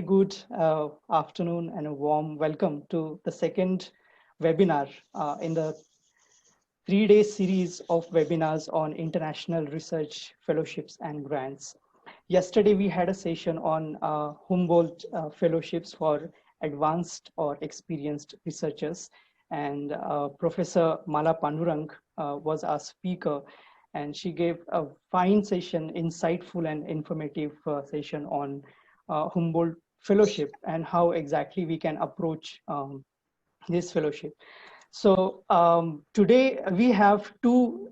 Good afternoon and a warm welcome to the second webinar in the 3-day series of webinars on international research fellowships and grants. Yesterday, we had a session on Humboldt fellowships for advanced or experienced researchers. And Professor Mala Pandurang was our speaker, and she gave a fine session, insightful and informative session on Humboldt fellowship and how exactly we can approach this fellowship. So today we have two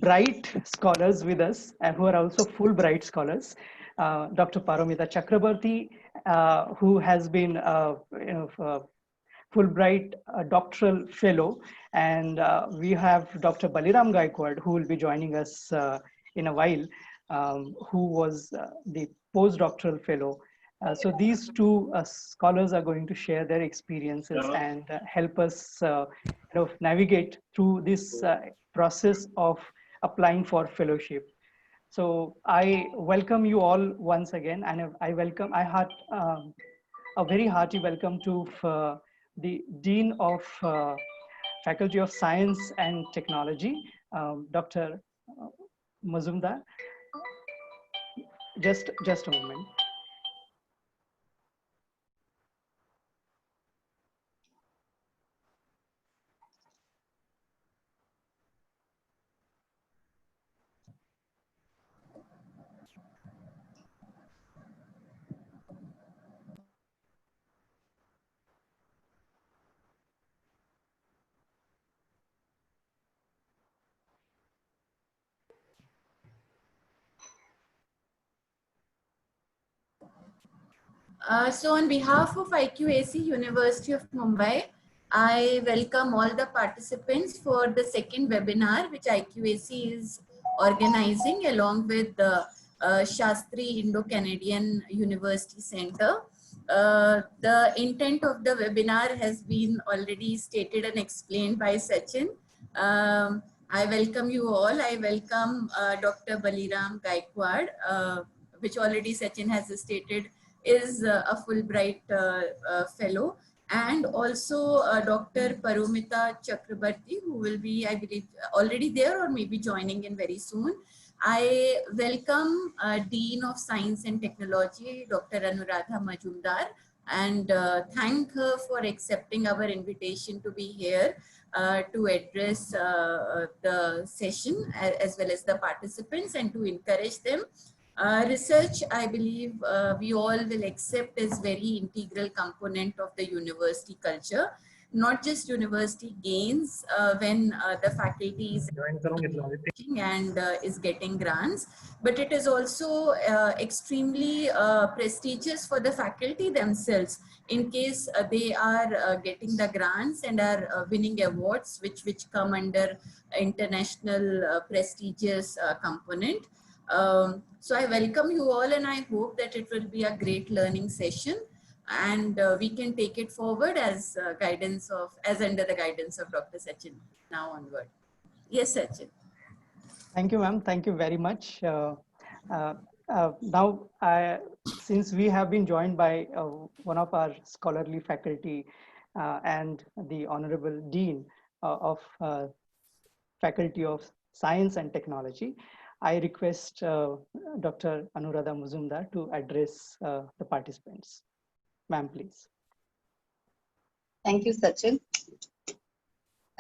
bright scholars with us who are also Fulbright scholars. Dr. Paramita Chakrabarti, who has been Fulbright doctoral fellow, and we have Dr. Baliram Gaikwad, who will be joining us in a while, who was the postdoctoral fellow. So these two scholars are going to share their experiences and help us navigate through this process of applying for fellowship. So I welcome you all once again, and I had a very hearty welcome to the Dean of Faculty of Science and Technology, Dr. Mazumdar. Just a moment. So on behalf of IQAC University of Mumbai, I welcome all the participants for the second webinar which IQAC is organizing along with the Shastri Indo-Canadian University Center. The intent of the webinar has been already stated and explained by Sachin. I welcome you all. I welcome Dr. Baliram Gaikwad, which already Sachin has stated is a Fulbright fellow, and also Dr. Paramita Chakrabarti, who will be, I believe, already there or maybe joining in very soon. I welcome Dean of Science and Technology, Dr. Anuradha Majumdar, and thank her for accepting our invitation to be here to address the session as well as the participants and to encourage them. Research, I believe we all will accept as very integral component of the university culture. Not just university gains when the faculty is and is getting grants, but it is also extremely prestigious for the faculty themselves in case they are getting the grants and are winning awards which come under international prestigious component. So I welcome you all, and I hope that it will be a great learning session, and we can take it forward as under the guidance of Dr. Sachin now onward. Yes, Sachin. Thank you, ma'am. Thank you very much. Now, since we have been joined by one of our scholarly faculty and the Honorable Dean of Faculty of Science and Technology, I request Dr. Anuradha Majumdar to address the participants. Ma'am, please. Thank you, Sachin.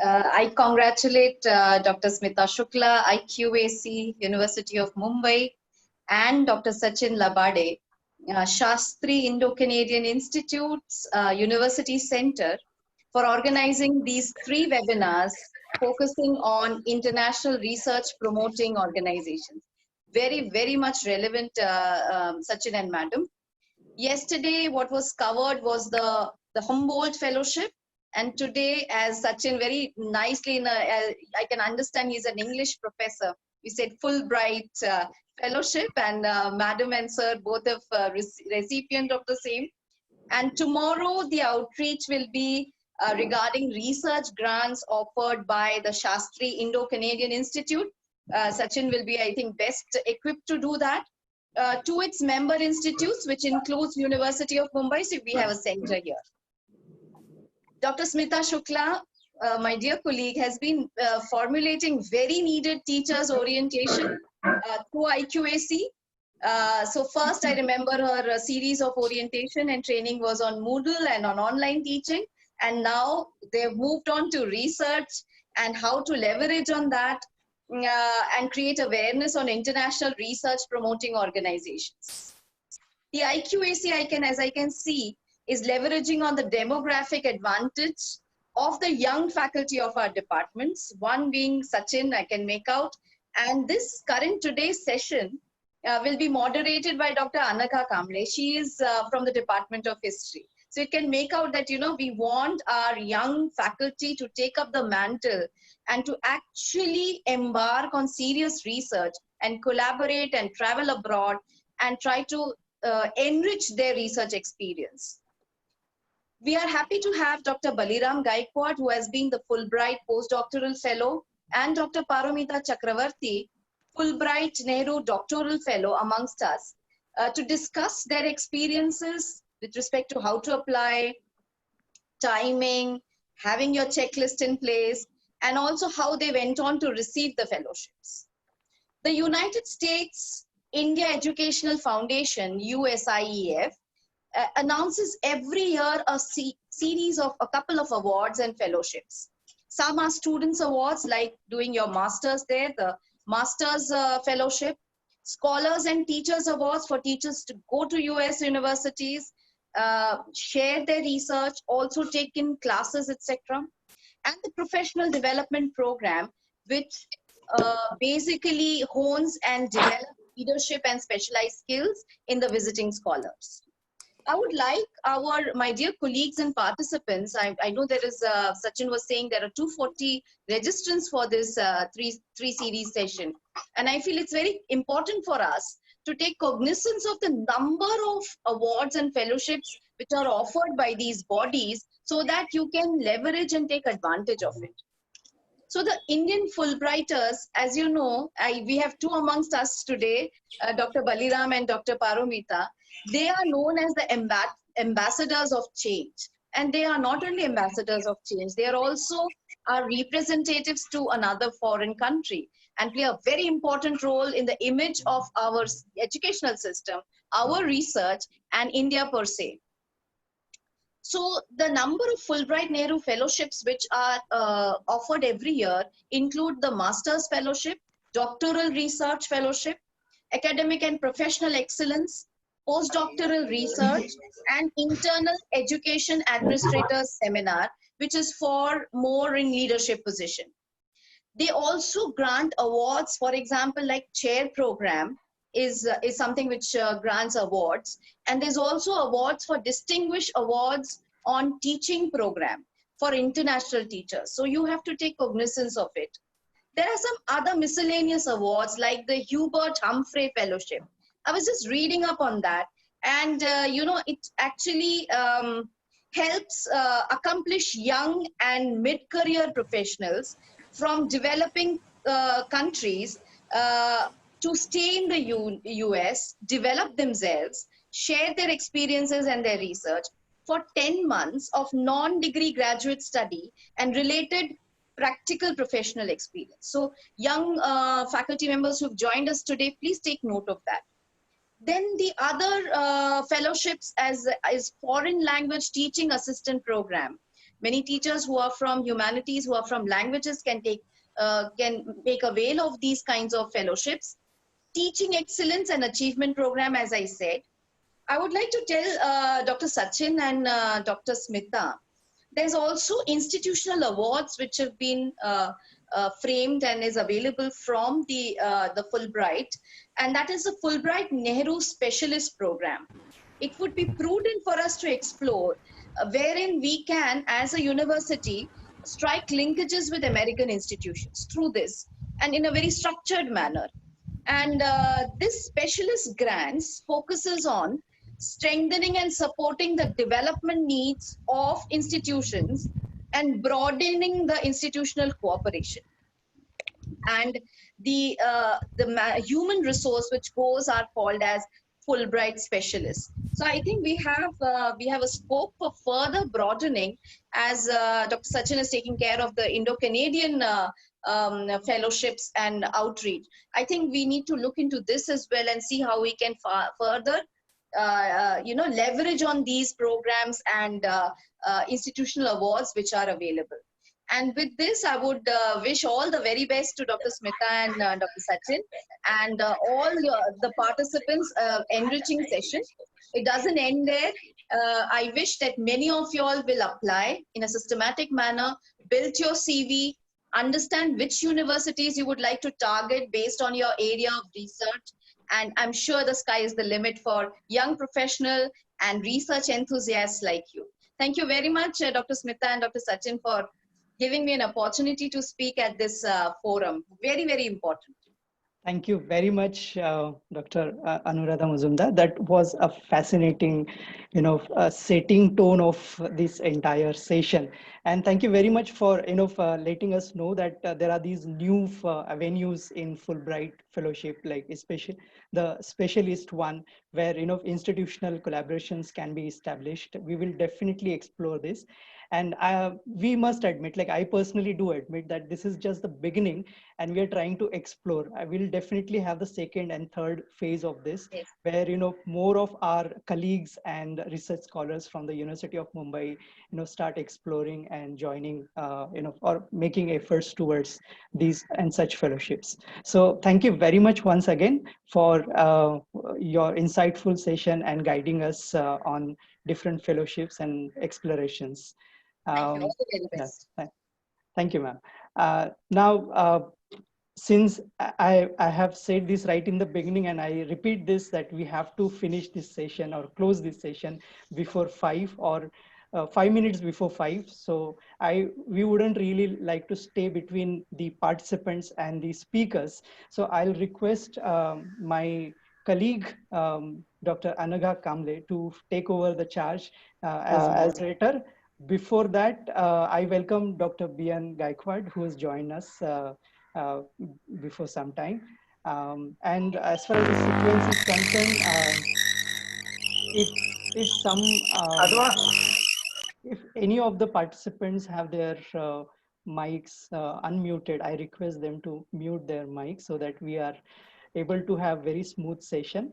I congratulate Dr. Smita Shukla, IQAC, University of Mumbai, and Dr. Sachin Labade, Shastri Indo-Canadian Institute's University Center for organizing these 3 webinars focusing on international research promoting organizations. Very, very much relevant, Sachin and Madam. Yesterday, what was covered was the Humboldt Fellowship. And today, as Sachin very nicely, I can understand he's an English professor. We said Fulbright Fellowship, and Madam and Sir both of recipient of the same. And tomorrow, the outreach will be regarding research grants offered by the Shastri Indo-Canadian Institute. Sachin will be, I think, best equipped to do that. to its member institutes, which includes University of Mumbai. So we have a center here. Dr. Smita Shukla, my dear colleague, has been formulating very needed teachers orientation through IQAC. So first, I remember her series of orientation and training was on Moodle and on online teaching. And now they've moved on to research and how to leverage on that and create awareness on international research promoting organizations. The IQAC, as I can see, is leveraging on the demographic advantage of the young faculty of our departments, one being Sachin, I can make out. And this current today's session will be moderated by Dr. Anagha Kamble. She is from the Department of History. So you can make out that, we want our young faculty to take up the mantle and to actually embark on serious research and collaborate and travel abroad and try to enrich their research experience. We are happy to have Dr. Baliram Gaikwad, who has been the Fulbright Postdoctoral Fellow, and Dr. Paromita Chakravarti, Fulbright Nehru Doctoral Fellow amongst us, to discuss their experiences with respect to how to apply, timing, having your checklist in place, and also how they went on to receive the fellowships. The United States India Educational Foundation, USIEF, announces every year a series of a couple of awards and fellowships. Some are students awards, like doing your master's there, the master's fellowship, scholars and teachers awards for teachers to go to US universities, share their research, also take in classes, etc. And the professional development program, which basically hones and develops leadership and specialized skills in the visiting scholars. I would like my dear colleagues and participants, I know there is, Sachin was saying there are 240 registrants for this three series session. And I feel it's very important for us to take cognizance of the number of awards and fellowships which are offered by these bodies so that you can leverage and take advantage of it. So the Indian Fulbrighters, as you know, we have two amongst us today, Dr. Baliram and Dr. Paromita. They are known as the ambassadors of change. And they are not only ambassadors of change, they are also our representatives to another foreign country and play a very important role in the image of our educational system, our research, and India per se. So the number of Fulbright Nehru fellowships which are offered every year include the Master's Fellowship, Doctoral Research Fellowship, Academic and Professional Excellence, Postdoctoral Research, and Internal Education Administrators Seminar, which is for more in leadership position. They also grant awards, for example, like Chair Program is something which grants awards. And there's also awards for distinguished awards on teaching program for international teachers. So you have to take cognizance of it. There are some other miscellaneous awards like the Hubert Humphrey Fellowship. I was just reading up on that. And, it actually helps accomplish young and mid-career professionals from developing countries to stay in the US, develop themselves, share their experiences and their research for 10 months of non-degree graduate study and related practical professional experience. So young faculty members who've joined us today, please take note of that. Then the other fellowships is Foreign Language Teaching Assistant Program. Many teachers who are from humanities, who are from languages can make avail of these kinds of fellowships. Teaching Excellence and Achievement Program, as I said. I would like to tell Dr. Sachin and Dr. Smita, there's also institutional awards which have been framed and is available from the Fulbright, and that is the Fulbright Nehru Specialist Program. It would be prudent for us to explore wherein we can, as a university, strike linkages with American institutions through this and in a very structured manner. And this specialist grants focuses on strengthening and supporting the development needs of institutions and broadening the institutional cooperation. and the human resource which goes are called as Fulbright specialists. So I think we have a scope for further broadening as Dr. Sachin is taking care of the Indo-Canadian fellowships and outreach. I think we need to look into this as well and see how we can further leverage on these programs and institutional awards which are available. And with this, I would wish all the very best to Dr. Smita and Dr. Sachin and the participants enriching session. It doesn't end there. I wish that many of you all will apply in a systematic manner, build your CV, understand which universities you would like to target based on your area of research. And I'm sure the sky is the limit for young professional and research enthusiasts like you. Thank you very much, Dr. Smita and Dr. Sachin, for giving me an opportunity to speak at this forum. Very, very important. Thank you very much, Dr. Anuradha Mazumdar. That was a fascinating, setting tone of this entire session. And thank you very much for, for letting us know that there are these new avenues in Fulbright Fellowship, like especially the specialist one, where, institutional collaborations can be established. We will definitely explore this. And we must admit, like I personally do admit that this is just the beginning and we are trying to explore. I will definitely have the second and third phase of this, Yes. where, more of our colleagues and research scholars from the University of Mumbai, start exploring and joining, or making efforts towards these and such fellowships. So thank you very much once again for your insightful session and guiding us on different fellowships and explorations. Thank you. All the very best. Thank you, ma'am. Now, since I have said this right in the beginning, and I repeat this, that we have to finish this session or close this session before 5 or 5 minutes before 5. So we wouldn't really like to stay between the participants and the speakers. So I'll request my colleague, Dr. Anagha Kamble, to take over the charge as moderator. Before that, I welcome Dr. B.N. Gaikwad, who has joined us before some time. And as far as the sequence is concerned, if any of the participants have their mics unmuted, I request them to mute their mic so that we are able to have very smooth session.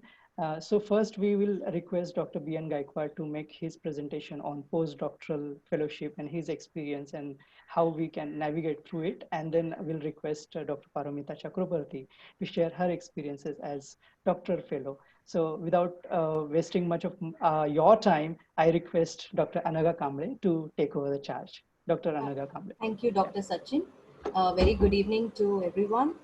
So first we will request Dr. B.N. Gaikwad to make his presentation on postdoctoral fellowship and his experience and how we can navigate through it. And then we'll request Dr. Paramita Chakrabarty to share her experiences as doctoral fellow. So without wasting much of your time, I request Dr. Anagha Kamble to take over the charge. Dr. Anagha Kamble. Thank you, Dr. Sachin. Very good evening to everyone.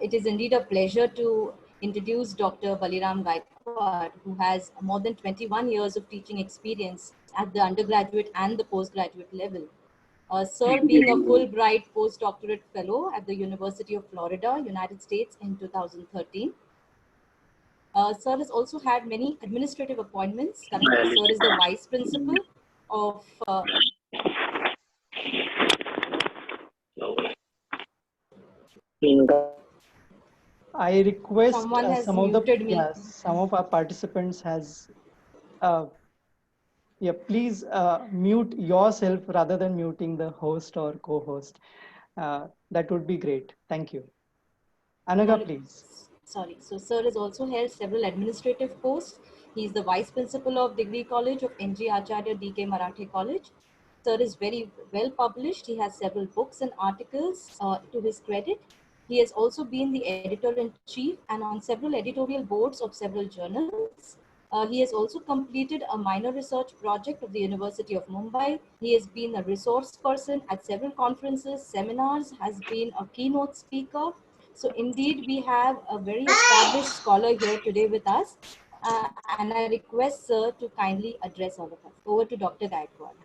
It is indeed a pleasure to introduce Dr. Baliram Gaikwad, who has more than 21 years of teaching experience at the undergraduate and the postgraduate level. Sir being a Fulbright postdoctorate fellow at the University of Florida, United States in 2013. Sir has also had many administrative appointments. Currently, Sir is the Vice Principal of I request some of our participants has, please mute yourself rather than muting the host or co-host. That would be great. Thank you. Anagha, please. Sorry. So Sir has also held several administrative posts. He is the Vice Principal of Degree College of N.G. Acharya D.K. Marathe College. Sir is very well published. He has several books and articles to his credit. He has also been the editor-in-chief and on several editorial boards of several journals. He has also completed a minor research project of the University of Mumbai. He has been a resource person at several conferences, seminars, has been a keynote speaker. So indeed, we have a very established scholar here today with us. And I request Sir to kindly address all of us. Over to Dr. Gaikwad.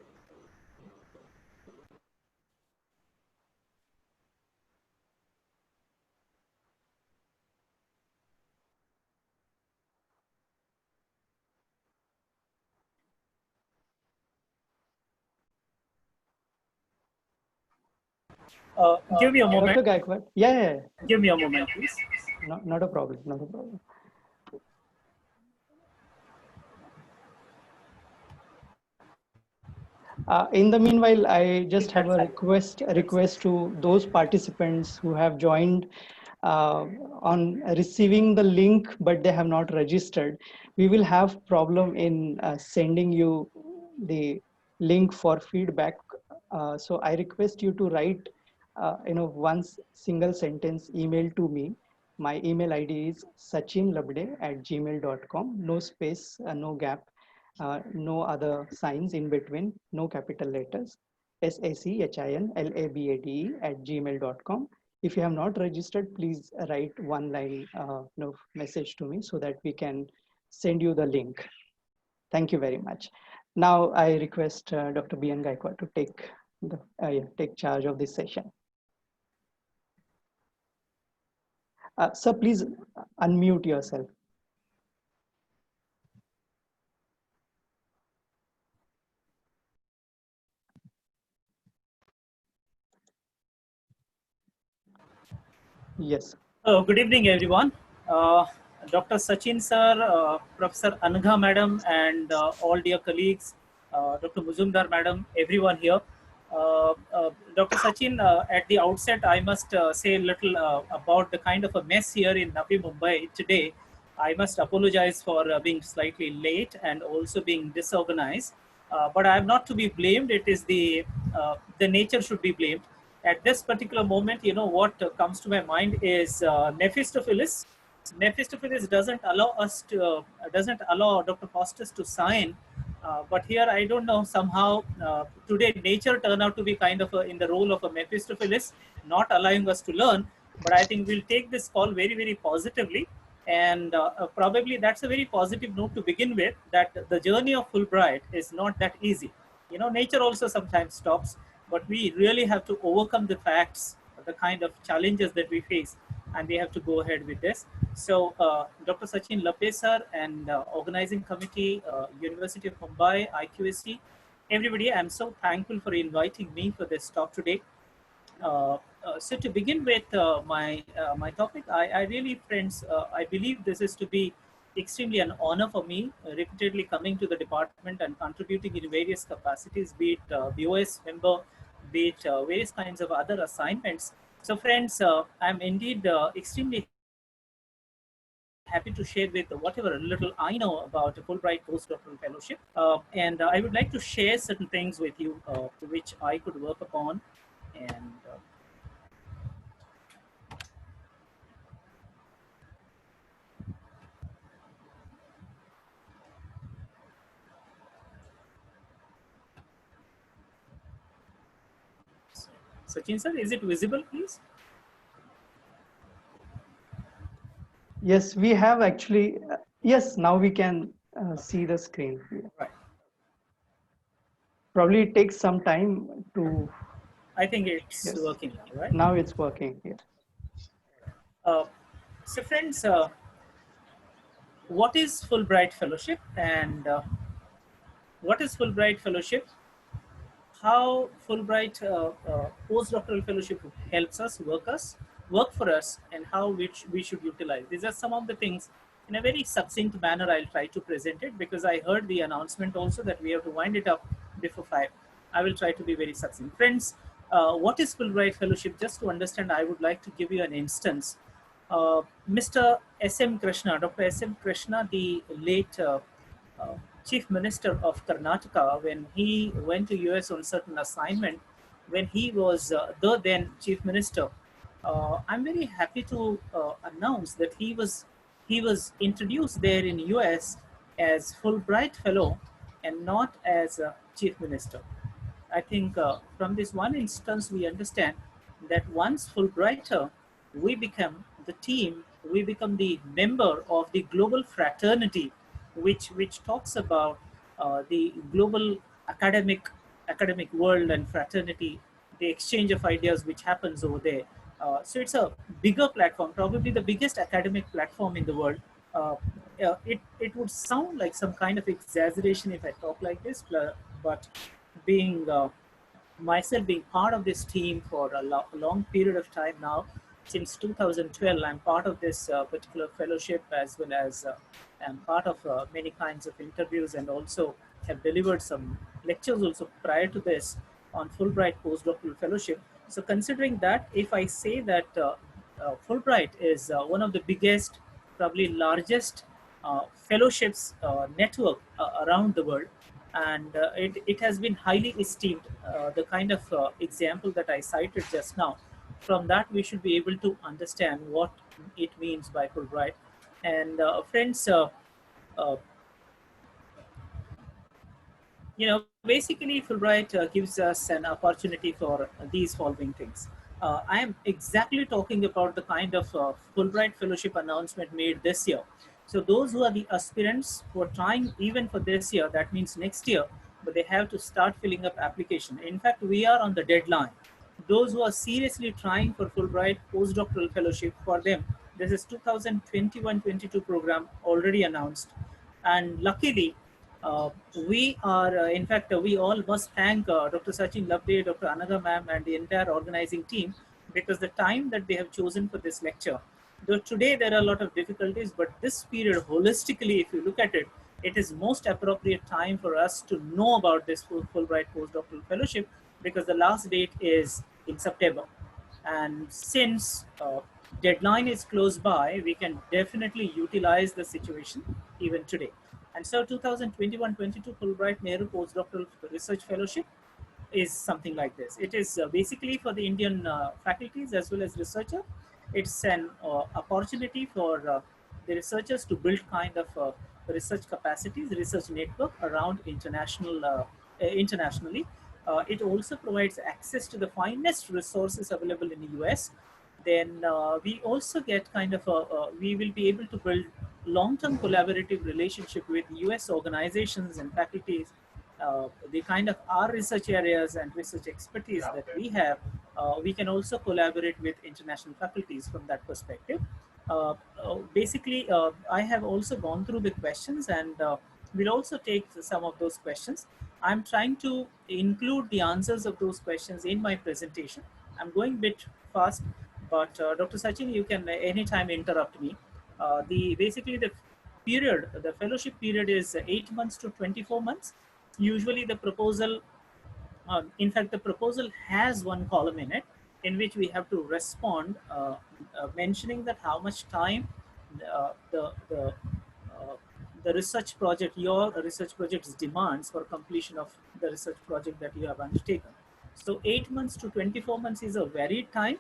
Give me a moment. Dr. Gaikwad. Yeah. Give me a moment, please. Not a problem. Not a problem. In the meanwhile, I just have a request to those participants who have joined on receiving the link, but they have not registered. We will have problem in sending you the link for feedback. So I request you to write, one single sentence email to me. My email ID is sachinlabde@gmail.com. No space, no gap. No other signs in between, no capital letters, sachinlabade@gmail.com. If you have not registered, please write one line message to me so that we can send you the link. Thank you very much. Now I request Dr. B.N. Gaikwad to take charge of this session. Sir, please unmute yourself. Yes. Good evening, everyone. Dr. Sachin sir, Professor Anagha madam, and all dear colleagues, Dr. Muzumdar madam, everyone here. Dr. Sachin, at the outset, I must say a little about the kind of a mess here in Navi Mumbai today. I must apologize for being slightly late and also being disorganized. But I am not to be blamed. It is the nature should be blamed. At this particular moment, what comes to my mind is Mephistopheles. Mephistopheles doesn't allow us to doesn't allow Dr. Faustus to sign, but here I don't know, somehow today nature turned out to be kind of in the role of a Mephistopheles, not allowing us to learn. But I think we'll take this call very, very positively, and probably that's a very positive note to begin with, that the journey of Fulbright is not that easy. Nature also sometimes stops, but we really have to overcome the facts, the kind of challenges that we face, and we have to go ahead with this. So Dr. Sachin Labde sir and organizing committee, University of Mumbai, IQAC, everybody, I'm so thankful for inviting me for this talk today. So to begin with my topic, I really, friends, I believe this is to be extremely an honor for me, repeatedly coming to the department and contributing in various capacities, be it BOS member, be it various kinds of other assignments. So friends, I'm indeed extremely happy to share with whatever little I know about a Fulbright postdoctoral fellowship. And I would like to share certain things with you which I could work upon. And Sachin sir, is it visible, please? Yes, we have actually. Yes, now we can see the screen. Right. Probably it takes some time to. I think it's working now, right? Now it's working. Yes. So friends, what is Fulbright Fellowship, and what is Fulbright Fellowship? How Fulbright postdoctoral fellowship helps us, work for us, and how we should utilize. These are some of the things in a very succinct manner. I'll try to present it because I heard the announcement also that we have to wind it up before 5. I will try to be very succinct. Friends, what is Fulbright Fellowship? Just to understand, I would like to give you an instance. Mr. S.M. Krishna, Dr. S.M. Krishna, the late Chief Minister of Karnataka, when he went to US on certain assignment, when he was the then Chief Minister, I'm very happy to announce that he was introduced there in US as Fulbright Fellow and not as a Chief Minister. I think from this one instance, we understand that once Fulbrighter, we become the team, we become the member of the global fraternity, which talks about the global academic world and fraternity, the exchange of ideas which happens over there. So it's a bigger platform, probably the biggest academic platform in the world. It would sound like some kind of exaggeration if I talk like this, but being myself being part of this team for a long period of time now, since 2012, I'm part of this particular fellowship, as well as I'm part of many kinds of interviews, and also have delivered some lectures also prior to this on Fulbright postdoctoral fellowship. So considering that, if I say that Fulbright is one of the biggest, probably largest fellowships network around the world, and it has been highly esteemed. The kind of example that I cited just now, from that we should be able to understand what it means by Fulbright. And friends, uh, basically Fulbright gives us an opportunity for these following things. I am exactly talking about the kind of Fulbright fellowship announcement made this year. So those who are the aspirants who are trying even for this year, that means next year, but they have to start filling up application. In fact, we are on the deadline. Those who are seriously trying for Fulbright postdoctoral fellowship, for them, this is 2021-22 program already announced. And luckily, uh, we are, in fact, we all must thank Dr. Sachin Labde, Dr. Anagha ma'am, and the entire organizing team, because the time that they have chosen for this lecture, though today there are a lot of difficulties, but this period holistically, if you look at it, it is most appropriate time for us to know about this Fulbright postdoctoral fellowship, because the last date is in September. And since deadline is close by, we can definitely utilize the situation even today. And so 2021-22 Fulbright Nehru Postdoctoral Research Fellowship is something like this. It is basically for the Indian faculties as well as researchers. It's an opportunity for the researchers to build kind of research capacities, research network around internationally. It also provides access to the finest resources available in the US. Then we also get kind of we will be able to build long-term collaborative relationship with US organizations and faculties. The kind of our research areas and research expertise that we have, we can also collaborate with international faculties from that perspective. Basically, I have also gone through the questions, and we'll also take some of those questions. I'm trying to include the answers of those questions in my presentation. I'm going a bit fast, but Dr. Sachin, you can anytime interrupt me. Basically the fellowship period is 8 months to 24 months. Usually the proposal, in fact, the proposal has one column in it in which we have to respond, mentioning that how much time uh, the the the research project, your research project's demands for completion of the research project that you have undertaken. So 8 months to 24 months is a varied time,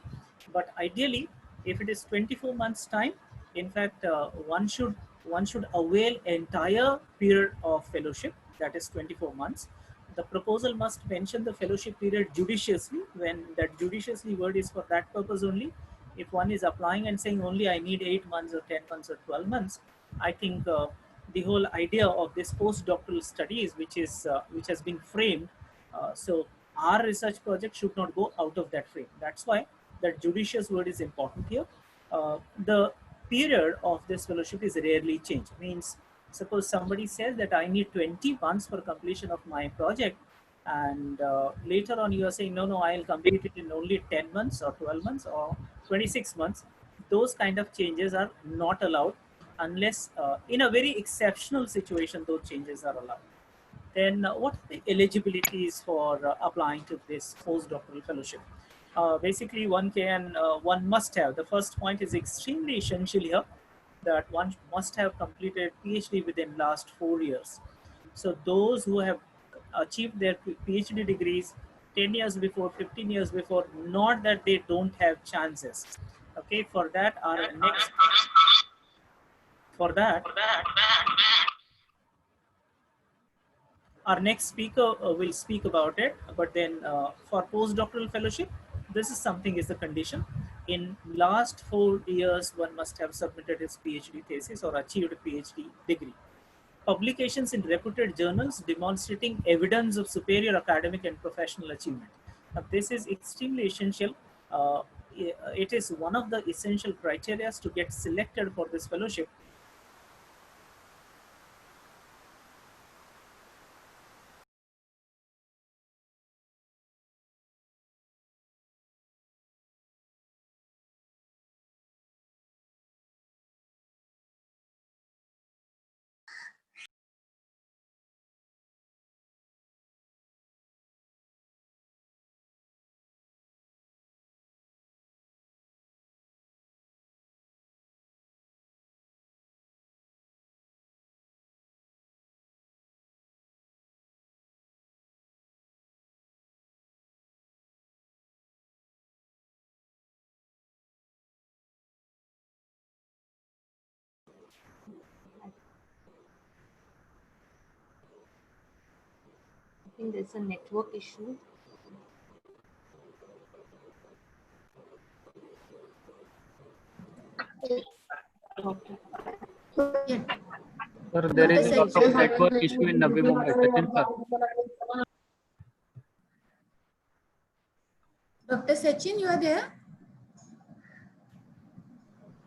but ideally, if it is 24 months time, in fact, one should avail entire period of fellowship, that is 24 months. The proposal must mention the fellowship period judiciously, when that judiciously word is for that purpose only. If one is applying and saying only I need 8 months or 10 months or 12 months, I think the whole idea of this postdoctoral studies, which has been framed, so our research project should not go out of that frame. That's why that judicious word is important here. The period of this fellowship is rarely changed. Means, suppose somebody says that I need 20 months for completion of my project, and later on you are saying, no, I'll complete it in only 10 months or 12 months or 26 months. Those kind of changes are not allowed, unless in a very exceptional situation those changes are allowed. Then what are the eligibilities for applying to this postdoctoral fellowship? Basically, one must have, the first point is extremely essential here, that one must have completed PhD within last 4 years. So those who have achieved their PhD degrees 10 years before, 15 years before, not that they don't have chances. Okay, for that, our next speaker will speak about it. But then for postdoctoral fellowship, this is something is the condition. In last 4 years, one must have submitted his PhD thesis or achieved a PhD degree. Publications in reputed journals demonstrating evidence of superior academic and professional achievement. Now, this is extremely essential. Uh, it is one of the essential criteria to get selected for this fellowship. think there's a network issue. Doctor. Yeah. Sir, there is a lot Dr. of network issue in Navi Mumbai. Sachin, sir. Dr. Sachin, you are there?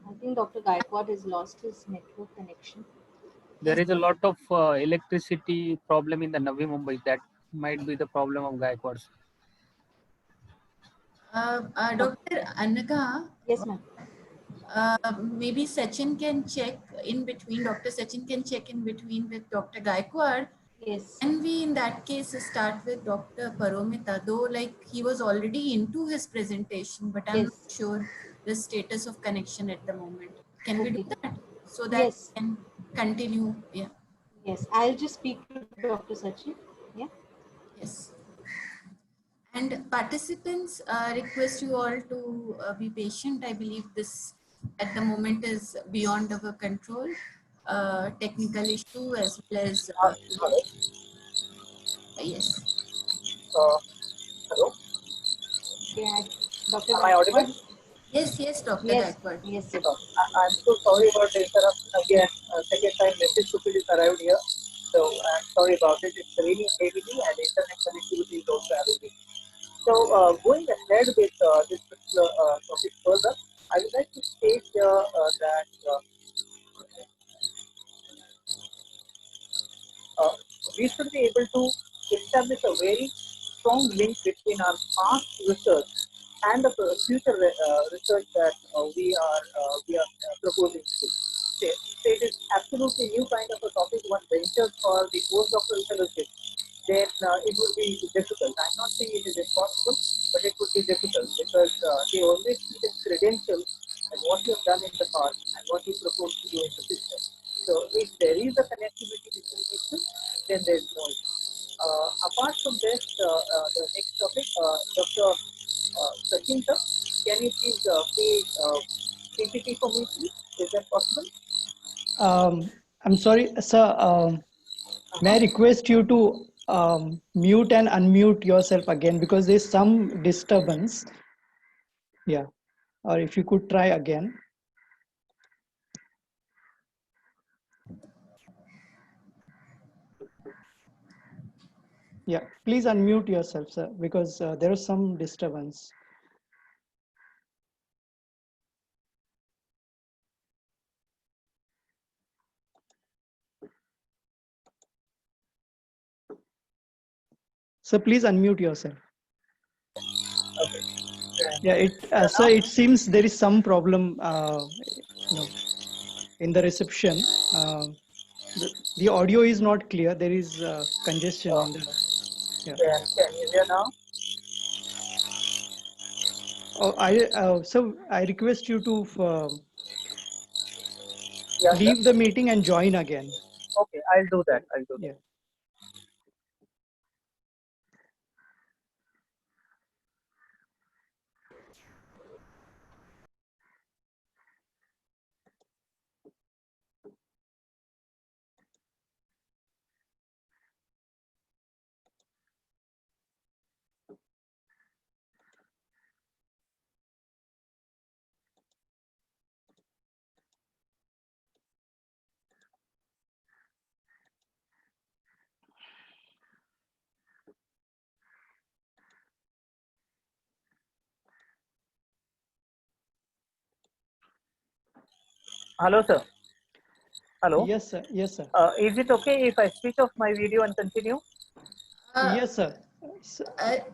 I think Dr. Gaikwad has lost his network connection. There is a lot of electricity problem in the Navi Mumbai. That might be the problem of Gaikwads. Dr. Anagha, Yes, ma'am. maybe Sachin can check in between, Dr. Sachin can check in between with Dr. Gaikwad. Yes. And we in that case start with Dr. Paromita, though like he was already into his presentation, but I'm Yes. not sure the status of connection at the moment. Can we do Okay. that? So that Yes. we can continue. Yeah. Yes. I'll just speak to Dr. Sachin. Yeah. Yes. And participants, request you all to be patient. I believe this at the moment is beyond our control. Technical issue as well as yes. Hello, Yeah. Dr. am I audible? Gaikwad. Yes, Dr. Yes. Gaikwad. Yes, sir. I'm so sorry about the interruption again. Second time message is arrived here. So I'm sorry about it. It's raining heavily and internet connectivity is also available. So going ahead with this particular topic further, I would like to state that we should be able to establish a very strong link between our past research and the future research that we are proposing to do. Say it is absolutely new kind of a topic one ventures for the postdoctoral fellowship, then it would be difficult. I'm not saying it is impossible, but it would be difficult because they always see the credentials and what you have done in the past and what you propose to do in the future. So if there is a connectivity between these two, then there is no issue. Apart from this, the next topic, Dr. Sachin sir, can you please play PPT for me, please? Is that possible? I'm sorry, sir. May I request you to mute and unmute yourself again because there's some disturbance. Yeah, or if you could try again. Yeah, please unmute yourself, sir, because there is some disturbance. So please unmute yourself. Okay. Yeah, sir, it seems there is some problem in the reception. The audio is not clear. There is congestion in the. Yeah. Can you hear now? So I request you to Yeah, leave the meeting and join again. okay, I'll do that. Yeah. Hello, sir. Hello. Yes, sir. Yes, sir. Is it okay if I switch off my video and continue? Yes, sir.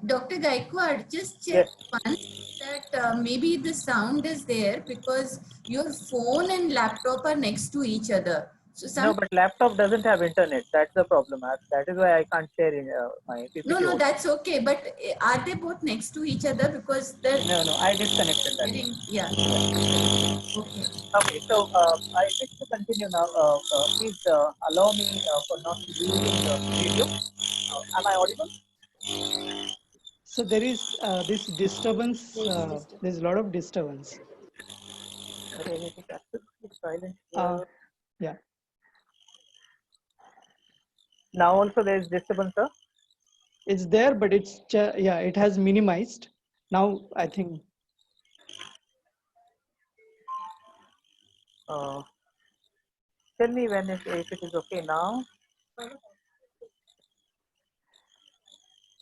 Dr. Gaikwad, just check once that maybe the sound is there because your phone and laptop are next to each other. So No, but laptop doesn't have internet. That's the problem. That is why I can't share in my PPT. No, that's okay. But are they both next to each other? Because the No, I disconnected that. yeah. Okay. Okay, so I wish to continue now. Please allow me for not using the video. Am I audible? So there is this disturbance. There's a lot of disturbance. Okay, it is absolutely silent. Yeah. Now also there is disturbance, sir. It's there, but yeah, it has minimized. Now, I think. Tell me when if it is okay now.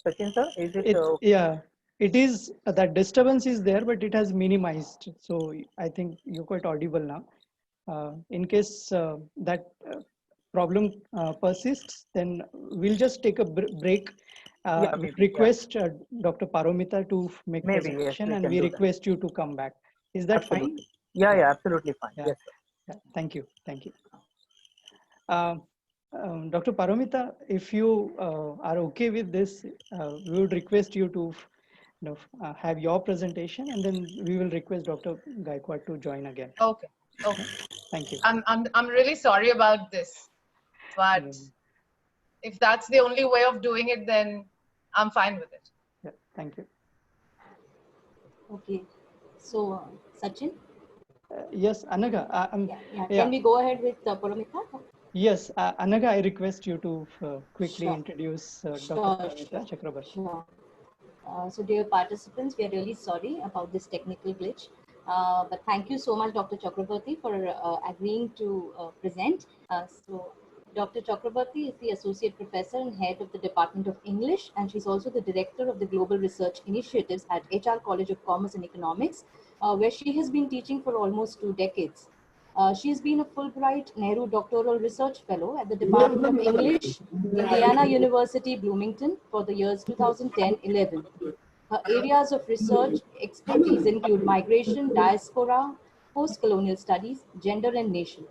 Sachin sir, is it okay? Yeah, it is, that disturbance is there, but it has minimized. So I think you're quite audible now. In case that problem persists, then we'll just take a break. Yeah, We maybe, request Dr. Paromita to make Maybe, yes, presentation, we and can we do that. request you to come back. Is that fine? Absolutely. Yeah, absolutely fine. Yeah. Yes, sir. Yeah, thank you. Thank you. Dr. Paromita, if you are okay with this, we would request you to have your presentation, and then we will request Dr. Gaikwad to join again. Okay. Okay. Thank you. I'm really sorry about this, but if that's the only way of doing it, then I'm fine with it. Yeah, thank you. Okay. So, Sachin? Yes, Anaga. Can we go ahead with Paromita? Yes, Anaga, I request you to quickly introduce Dr. Paromita Chakrabarty. Sure. So dear participants, we are really sorry about this technical glitch. But thank you so much, Dr. Chakrabarty, for agreeing to present. So Dr. Chakrabarty is the Associate Professor and Head of the Department of English, and she's also the Director of the Global Research Initiatives at HR College of Commerce and Economics, where she has been teaching for almost 2 decades. She has been a Fulbright Nehru Doctoral Research Fellow at the Department of English, Indiana University, Bloomington for the years 2010-11. Her areas of research expertise include migration, diaspora, post-colonial studies, gender and nation.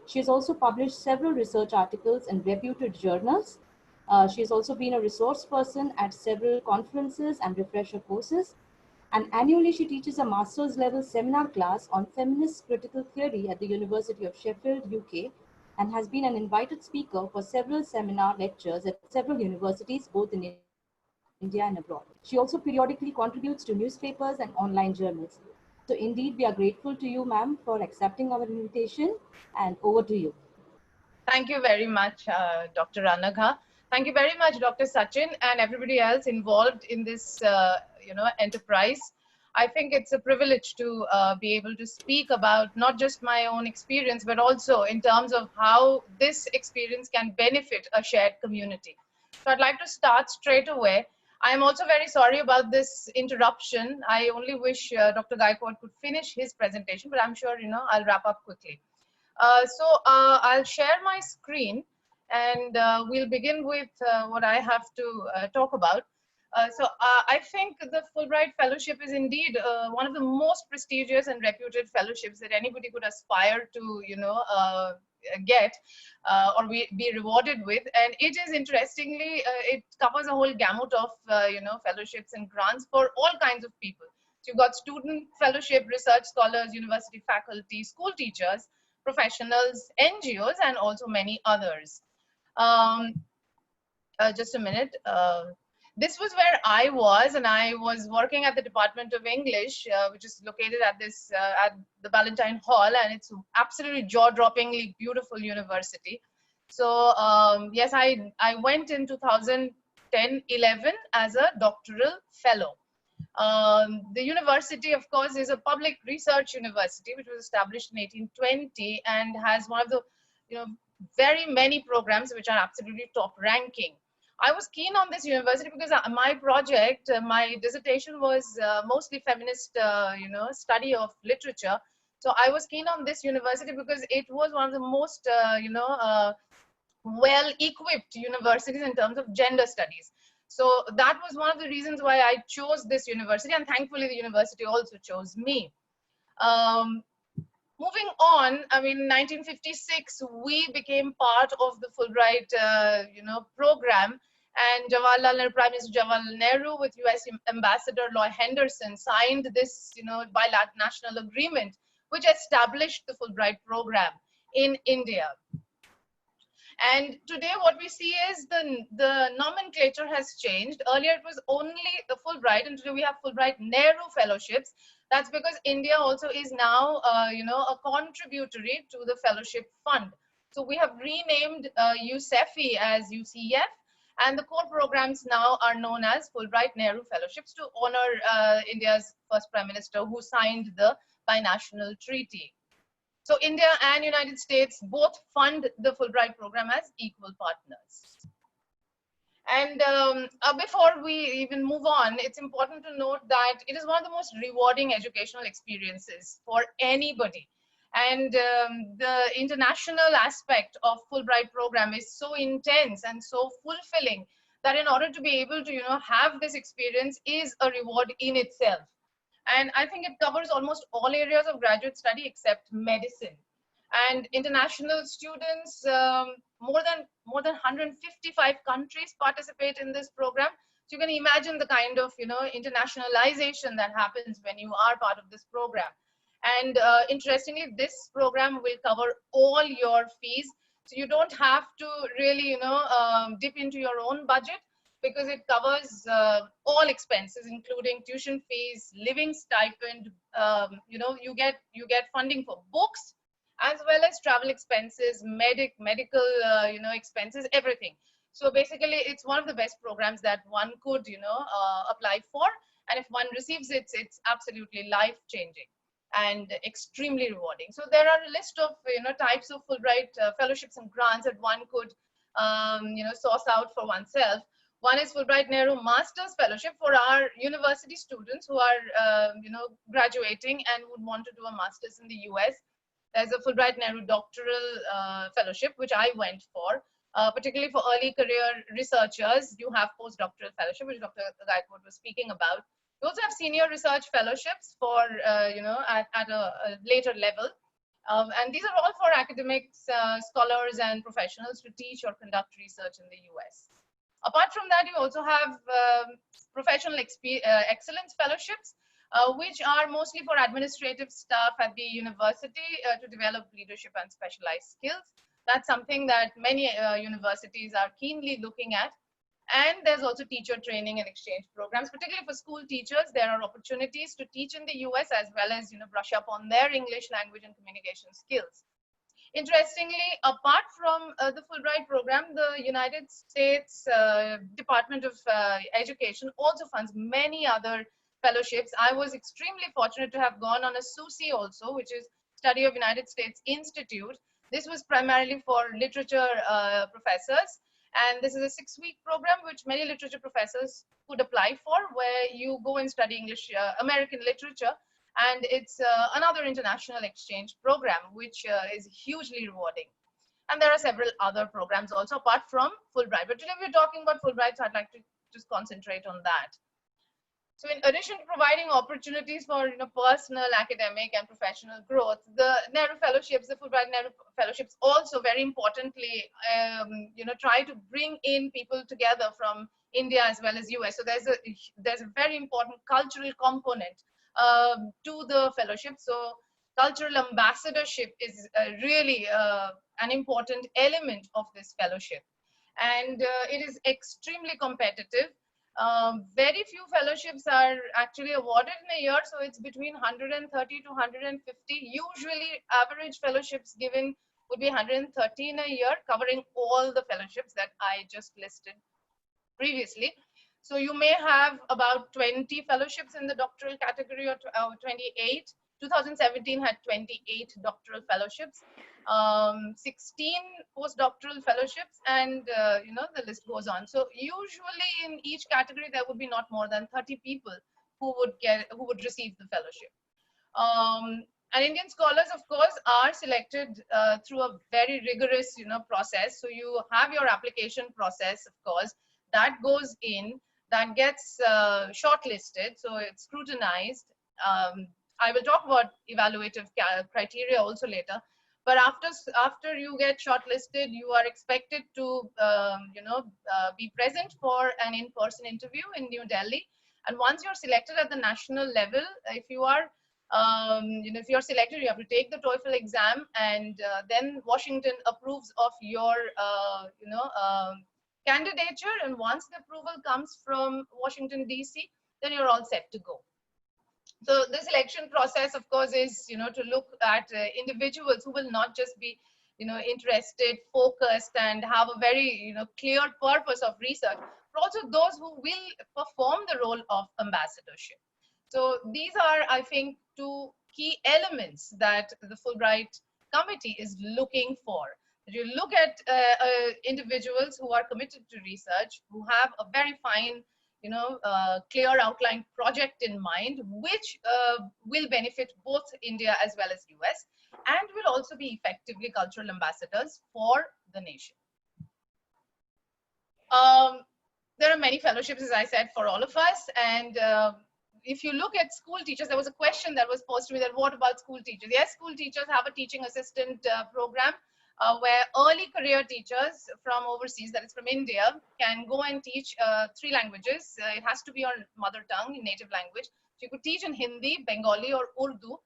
She has also published several research articles in reputed journals. She has also been a resource person at several conferences and refresher courses. And annually, she teaches a master's level seminar class on feminist critical theory at the University of Sheffield, UK, and has been an invited speaker for several seminar lectures at several universities, both in India and abroad. She also periodically contributes to newspapers and online journals. So indeed, we are grateful to you, ma'am, for accepting our invitation, and over to you. Thank you very much, Dr. Anagha. Thank you very much, Dr. Sachin, and everybody else involved in this, enterprise. I think it's a privilege to be able to speak about not just my own experience, but also in terms of how this experience can benefit a shared community. So I'd like to start straight away. I am also very sorry about this interruption. I only wish Dr. Gaikwad could finish his presentation, but I'm sure, I'll wrap up quickly. I'll share my screen, and we'll begin with what I have to talk about. I think the Fulbright Fellowship is indeed one of the most prestigious and reputed fellowships that anybody could aspire to, get or be rewarded with. And it is, interestingly, it covers a whole gamut of, fellowships and grants for all kinds of people. So you've got student fellowship, research scholars, university faculty, school teachers, professionals, NGOs, and also many others. Just a minute. This was where I was, and I was working at the Department of English, which is located at at the Ballantyne Hall, and it's absolutely jaw-droppingly beautiful university. So yes, I went in 2010-11 as a doctoral fellow. The university, of course, is a public research university, which was established in 1820 and has one of the, very many programs which are absolutely top ranking. I was keen on this university because my project, my dissertation was mostly feminist, study of literature. So I was keen on this university because it was one of the most, well-equipped universities in terms of gender studies. So that was one of the reasons why I chose this university, and thankfully the university also chose me. Moving on, I mean, in 1956, we became part of the Fulbright, program, and Prime Minister Jawaharlal Nehru with US Ambassador Loy Henderson signed this, bilateral agreement, which established the Fulbright program in India. And today what we see is the nomenclature has changed. Earlier it was only the Fulbright, and today we have Fulbright Nehru Fellowships. That's because India also is now, a contributory to the fellowship fund. So we have renamed UCEFI as UCF, And the core programs now are known as Fulbright Nehru Fellowships to honor India's first Prime Minister who signed the binational treaty. So India and United States both fund the Fulbright program as equal partners. And before we even move on, it's important to note that it is one of the most rewarding educational experiences for anybody. And the international aspect of Fulbright program is so intense and so fulfilling that in order to be able to, have this experience is a reward in itself. And I think it covers almost all areas of graduate study except medicine. And international students, more than 155 countries participate in this program. So you can imagine the kind of internationalization that happens when you are part of this program. And interestingly, this program will cover all your fees, so you don't have to really dip into your own budget, because it covers all expenses, including tuition fees, living stipend. You get funding for books, as well as travel expenses, medical expenses, everything. So basically, it's one of the best programs that one could apply for, and if one receives it, it's absolutely life-changing and extremely rewarding. So there are a list of types of Fulbright fellowships and grants that one could source out for oneself. One is Fulbright Nehru Master's Fellowship for our university students who are graduating and would want to do a master's in the US. There's a Fulbright Nehru Doctoral Fellowship, which I went for, particularly for early career researchers. You have postdoctoral fellowship, which Dr. Gaikwad was speaking about. We also have senior research fellowships for, at a later level. And these are all for academics, scholars, and professionals to teach or conduct research in the US. Apart from that, you also have professional excellence fellowships, which are mostly for administrative staff at the university to develop leadership and specialized skills. That's something that many universities are keenly looking at. And there's also teacher training and exchange programs, particularly for school teachers. There are opportunities to teach in the US as well as brush up on their English language and communication skills. Interestingly, apart from the Fulbright program, the United States Department of Education also funds many other fellowships. I was extremely fortunate to have gone on a SUSI also, which is Study of United States Institute. This was primarily for literature professors. And this is a 6-week program which many literature professors could apply for, where you go and study English, American literature. And it's another international exchange program, which is hugely rewarding. And there are several other programs also apart from Fulbright. But today we're talking about Fulbright, so I'd like to just concentrate on that. So in addition to providing opportunities for personal, academic, and professional growth, the Nehru Fellowships, the Fulbright Nehru Fellowships also very importantly, try to bring in people together from India as well as US. So there's a very important cultural component to the fellowship. So cultural ambassadorship is really an important element of this fellowship. And it is extremely competitive. Very few fellowships are actually awarded in a year, so it's between 130 to 150. Usually average fellowships given would be 130 in a year, covering all the fellowships that I just listed previously. So you may have about 20 fellowships in the doctoral category, or 28. 2017 had 28 doctoral fellowships, 16 postdoctoral fellowships, and the list goes on. So usually in each category there would be not more than 30 people who would receive the fellowship. And Indian scholars, of course, are selected through a very rigorous process. So you have your application process, of course, that goes in, that gets shortlisted, so it's scrutinized. I will talk about evaluative criteria also later. But after you get shortlisted, you are expected to be present for an in-person interview in New Delhi. And once you're selected at the national level, if you are if you're selected, you have to take the TOEFL exam, and then Washington approves of your candidature. And once the approval comes from Washington DC, then you're all set to go. So the selection process, of course, is to look at individuals who will not just be interested, focused, and have a very, clear purpose of research, but also those who will perform the role of ambassadorship. So these are, I think, two key elements that the Fulbright Committee is looking for. You look at individuals who are committed to research, who have a very fine, clear outline project in mind, which will benefit both India as well as US, and will also be effectively cultural ambassadors for the nation. There are many fellowships, as I said, for all of us. And if you look at school teachers, there was a question that was posed to me that what about school teachers? Yes, school teachers have a teaching assistant program where early career teachers from overseas, that is from India, can go and teach 3 languages. It has to be on mother tongue, native language. So you could teach in Hindi, Bengali, or Urdu.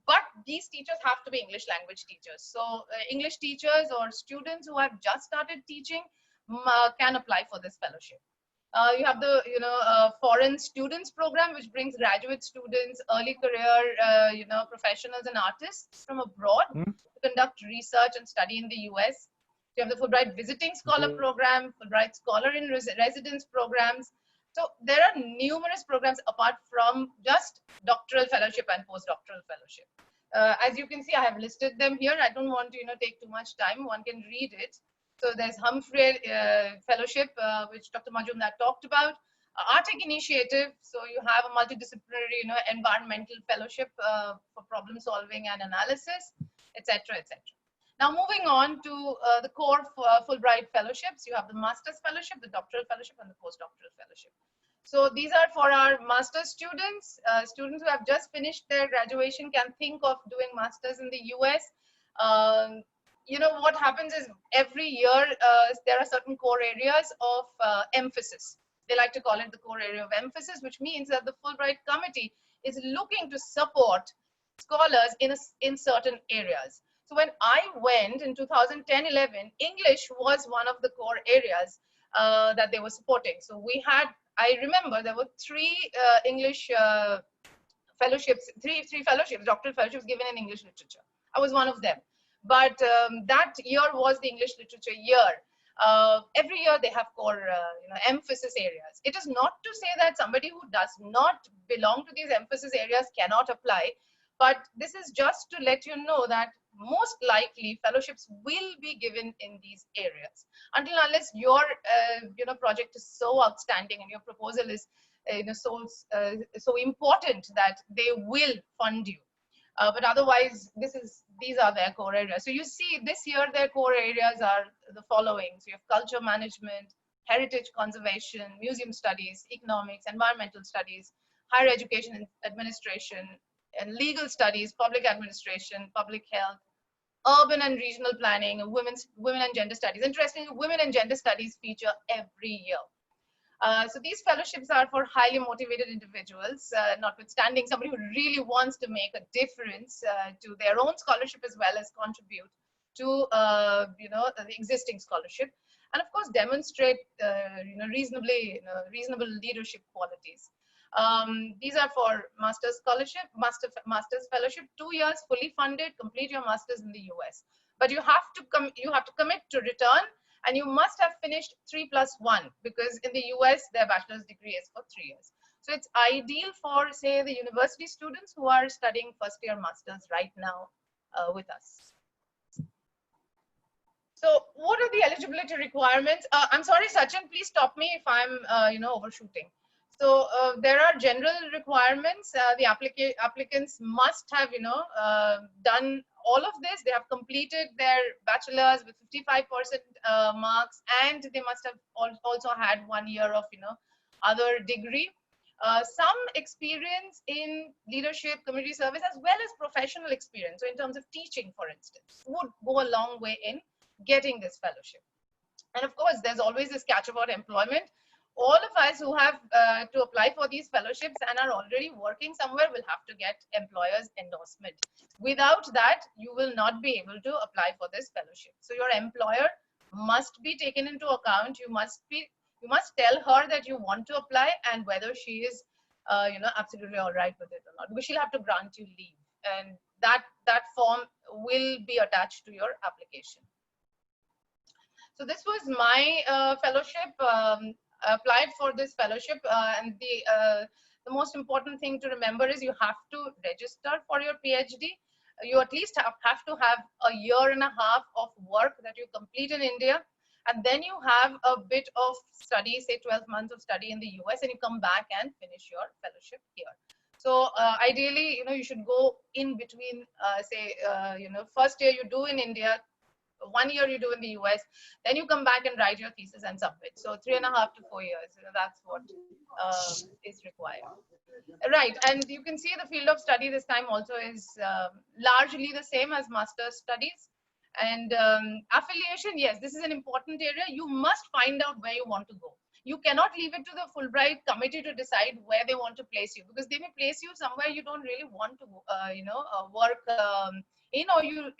But these teachers have to be English language teachers. So English teachers or students who have just started teaching can apply for this fellowship. You have the foreign students program, which brings graduate students, early career professionals and artists from abroad to conduct research and study in the US. You have the Fulbright Visiting Scholar program, Fulbright Scholar in Residence programs. So there are numerous programs apart from just doctoral fellowship and postdoctoral fellowship. As you can see, I have listed them here. I don't want to take too much time. One can read it. So there's Humphrey Fellowship, which Dr. Majumdar talked about. Arctic Initiative, so you have a multidisciplinary, environmental fellowship for problem solving and analysis, etc., etc. Now moving on to the core Fulbright fellowships, you have the Master's Fellowship, the Doctoral Fellowship, and the Postdoctoral Fellowship. So these are for our master's students. Students who have just finished their graduation can think of doing masters in the US. What happens is every year there are certain core areas of emphasis. They like to call it the core area of emphasis, which means that the Fulbright Committee is looking to support scholars in certain areas. So when I went in 2010-11, English was one of the core areas that they were supporting. So we had, I remember there were 3 English fellowships, three fellowships, doctoral fellowships given in English literature. I was one of them. But that year was the English literature year. Every year they have core emphasis areas. It is not to say that somebody who does not belong to these emphasis areas cannot apply, but this is just to let you know that most likely fellowships will be given in these areas until unless your project is so outstanding and your proposal is so important that they will fund you. But otherwise, these are their core areas. So you see, this year their core areas are the following. So you have culture management, heritage conservation, museum studies, economics, environmental studies, higher education and administration, and legal studies, public administration, public health, urban and regional planning, and women and gender studies. Interestingly, women and gender studies feature every year. So these fellowships are for highly motivated individuals, notwithstanding somebody who really wants to make a difference to their own scholarship as well as contribute to the existing scholarship, and of course demonstrate reasonable leadership qualities. These are for master's scholarship, master's fellowship, 2 years fully funded, complete your master's in the US. But you have to commit to return. And you must have finished 3+1 because in the US, their bachelor's degree is for 3 years. So it's ideal for, say, the university students who are studying first-year masters right now with us. So what are the eligibility requirements? I'm sorry, Sachin, please stop me if I'm, overshooting. So there are general requirements. The applicants must have, done all of this. They have completed their bachelor's with 55% marks, and they must have also had 1 year of, other degree. Some experience in leadership, community service, as well as professional experience. So in terms of teaching, for instance, would go a long way in getting this fellowship. And of course, there's always this catch about employment. All of us who have to apply for these fellowships and are already working somewhere will have to get employer's endorsement. Without that, you will not be able to apply for this fellowship. So your employer must be taken into account. You must tell her that you want to apply and whether she is absolutely all right with it or not, because she'll have to grant you leave. And that form will be attached to your application. So this was my fellowship. Applied for this fellowship, and the most important thing to remember is you have to register for your PhD. You at least have to have a year and a half of work that you complete in India, and then you have a bit of study, say 12 months of study in the US, and you come back and finish your fellowship here. So ideally, you should go in between, say, first year you do in India, 1 year you do in the US, then you come back and write your thesis and submit. So 3.5 to 4 years, that's what is required. Right, and you can see the field of study this time also is largely the same as master's studies. And affiliation, yes, this is an important area. You must find out where you want to go. You cannot leave it to the Fulbright committee to decide where they want to place you, because they may place you somewhere you don't really want to, work in, or you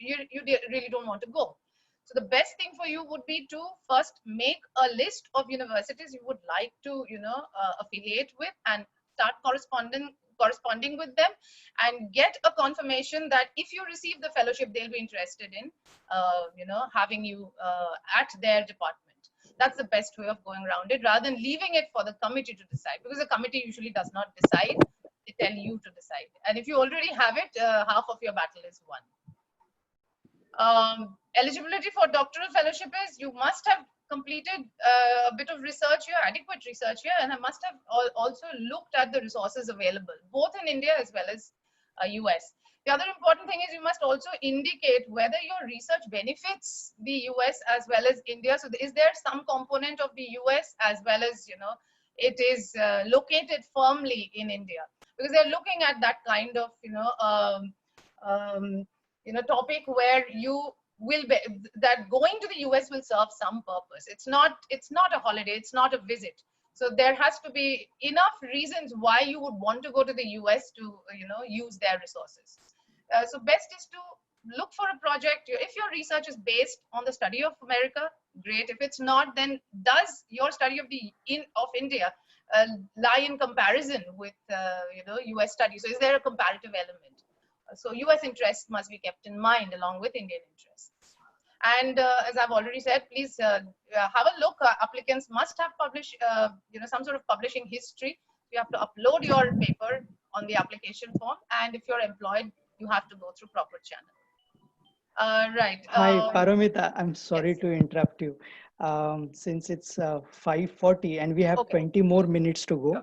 really don't want to go. So the best thing for you would be to first make a list of universities you would like to, affiliate with, and start corresponding with them, and get a confirmation that if you receive the fellowship, they'll be interested in, having you at their department. That's the best way of going around it, rather than leaving it for the committee to decide, because the committee usually does not decide. They tell you to decide. And if you already have it, half of your battle is won. Eligibility for doctoral fellowship is you must have completed a bit of research here, adequate research here, and I must have also looked at the resources available, both in India as well as US. The other important thing is you must also indicate whether your research benefits the US as well as India. So is there some component of the US as well as, it is located firmly in India? Because they're looking at that kind of, topic where you will be, that going to the US will serve some purpose. It's not a holiday, it's not a visit. So there has to be enough reasons why you would want to go to the US to, use their resources. So best is to look for a project. If your research is based on the study of America, great. If it's not, then does your study of India lie in comparison with, US study? So is there a comparative element? So US interests must be kept in mind along with Indian interests. And as I've already said, please have a look. Applicants must have published, some sort of publishing history. You have to upload your paper on the application form, and if you're employed, you have to go through proper channel. Right. Hi, Paramita. I'm sorry yes. to interrupt you. Since it's 5:40 and we have 20 more minutes to go,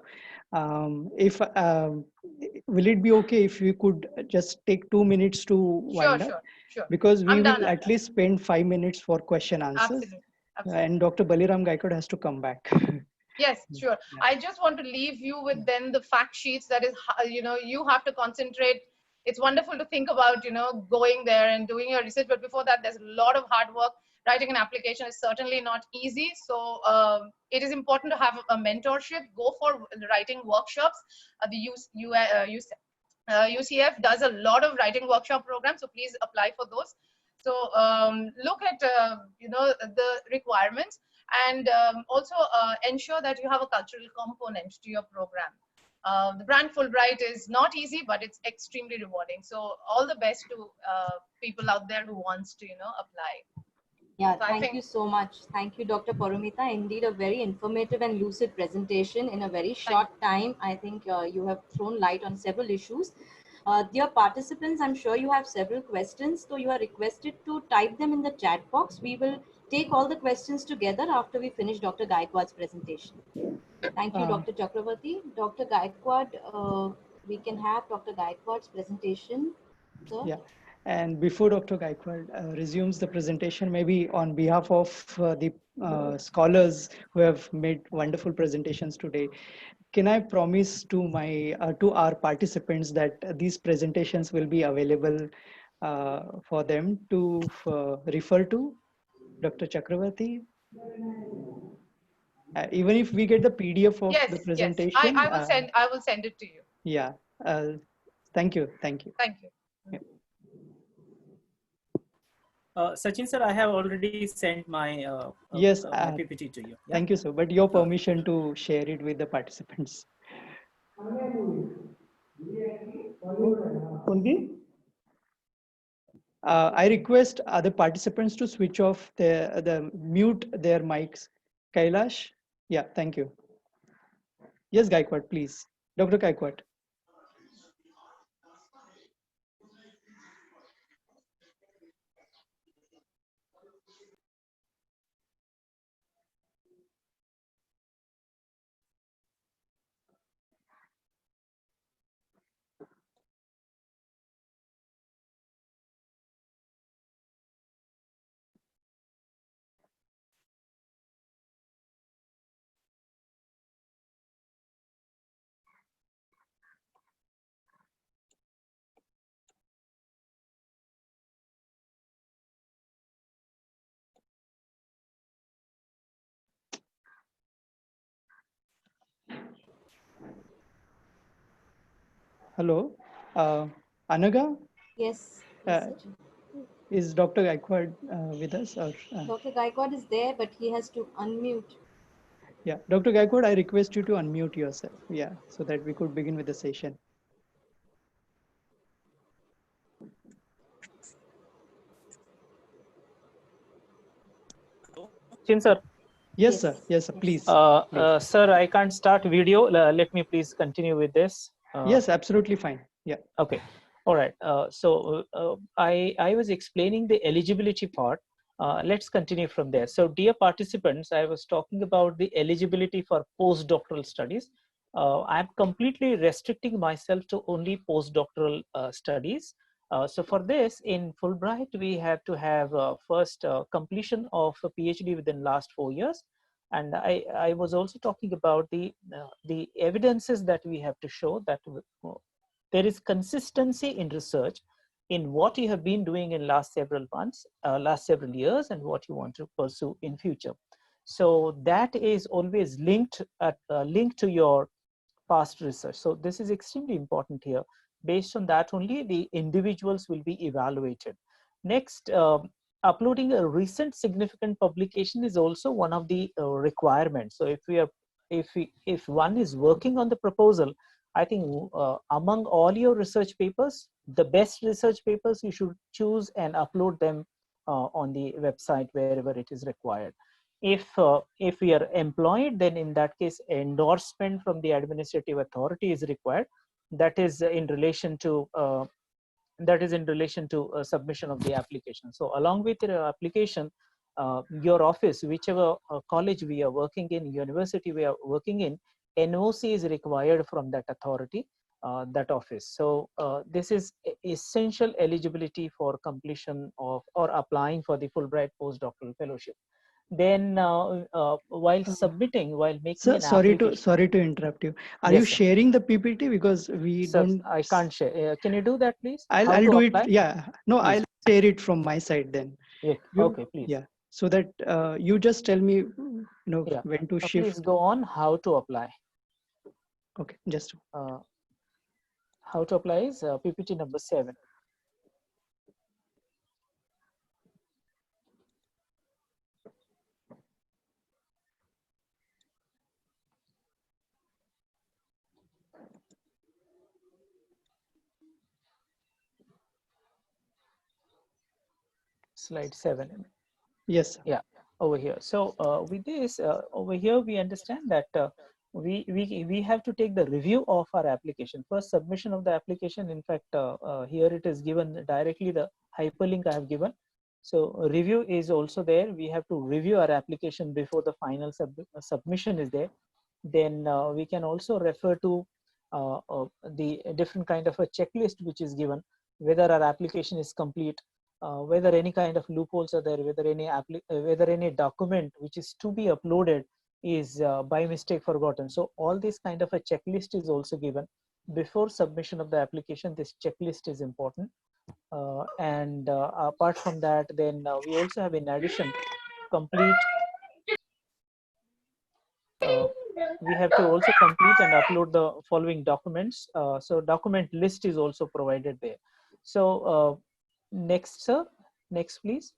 will it be okay if we could just take 2 minutes to wind up? Sure. Because we will at least spend 5 minutes for question answers. Absolutely. And Dr. Baliram Gaikwad has to come back. Yes, sure. Yeah. I just want to leave you with then the fact sheets. That is, you have to concentrate. It's wonderful to think about, going there and doing your research. But before that, there's a lot of hard work. Writing an application is certainly not easy. So it is important to have a mentorship. Go for writing workshops. The UCF does a lot of writing workshop programs. So please apply for those. So look at, the requirements, and also ensure that you have a cultural component to your program. The brand Fulbright is not easy, but it's extremely rewarding. So all the best to people out there who wants to, apply. Yeah, so thank you so much. Thank you, Dr. Paramita. Indeed, a very informative and lucid presentation in a very short time. I think you have thrown light on several issues. Dear participants, I'm sure you have several questions, so you are requested to type them in the chat box. We will take all the questions together after we finish Dr. Gaikwad's presentation. Thank you, Dr. Chakravarti. Dr. Gaikwad, we can have Dr. Gaikwad's presentation, sir. Yeah, and before Dr. Gaikwad resumes the presentation, maybe on behalf of the scholars who have made wonderful presentations today, can I promise to our participants that these presentations will be available for them to refer to? Dr. Chakravarti? Even if we get the PDF of the presentation. Yes, I will send it to you. Yeah. Thank you. Thank you. Yeah. Sachin sir, I have already sent my yes, my PPT to you. Yeah? Thank you, sir. But your permission to share it with the participants. I request other participants to switch off the mute their mics. Kailash? Yeah, thank you. Yes, Gaikwad, please. Dr. Gaikwad. Hello, Anaga, Yes, yes, Sachin. is Dr. Gaikwad with us? Or, Dr. Gaikwad is there, but he has to unmute. yeah, Dr. Gaikwad, I request you to unmute yourself. Yeah, so that we could begin with the session. Sachin sir. Yes, sir. Yes, sir. Please. Please. Sir, I can't start video. Let me please continue with this. Yes, absolutely fine. Yeah. Okay. All right. I was explaining the eligibility part. Let's continue from there. So, dear participants, I was talking about the eligibility for postdoctoral studies. I'm completely restricting myself to only postdoctoral studies. So for this, in Fulbright, we have to have first completion of a PhD within last 4 years. And I was also talking about the evidences that we have to show that there is consistency in research in what you have been doing in last several months, last several years, and what you want to pursue in future. So that is always linked to your past research. So this is extremely important here. Based on that only, the individuals will be evaluated. Next, uploading a recent significant publication is also one of the requirements. So if one is working on the proposal, I think among all your research papers, the best research papers, you should choose and upload them on the website wherever it is required. If we are employed, then in that case, endorsement from the administrative authority is required. That is in relation to submission of the application. So along with your application, your office, whichever college we are working in, university we are working in, NOC is required from that authority, that office. So this is essential eligibility for completion of or applying for the Fulbright postdoctoral fellowship. Then while submitting, while making Sir, an sorry application. to interrupt you. Are Yes, you sir. sharing the PPT? Because we Sir, don't. I can't share. Can you do that, please? I'll do apply? it. Yeah. No, Please. I'll share it from my side then. Yeah. Okay, please. Yeah. So that you just tell me, Yeah. when to shift. Please go on how to apply. Okay, just. How to apply is PPT number 7. Slide 7. Yes. Yeah, over here. So with this, over here, we understand that we have to take the review of our application. First submission of the application. In fact, here it is given directly, the hyperlink I have given. So review is also there. We have to review our application before the final submission is there. Then we can also refer to the different kind of a checklist which is given, whether our application is complete, whether any kind of loopholes are there, whether any document which is to be uploaded is by mistake forgotten. So all this kind of a checklist is also given before submission of the application. This checklist is important. And apart from that, then we also have, in addition, complete. We have to also complete and upload the following documents. So document list is also provided there. So next, sir. Next, please.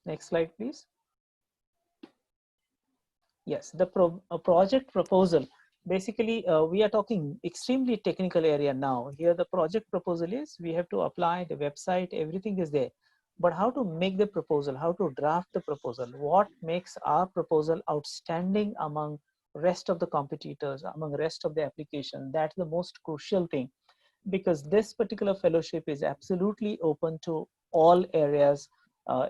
Next slide, please. Yes, the project proposal basically we are talking extremely technical area now. Here the project proposal is, we have to apply the website, everything is there. But how to make the proposal, how to draft the proposal, what makes our proposal outstanding among rest of the competitors, among rest of the application, that's the most crucial thing. Because this particular fellowship is absolutely open to all areas.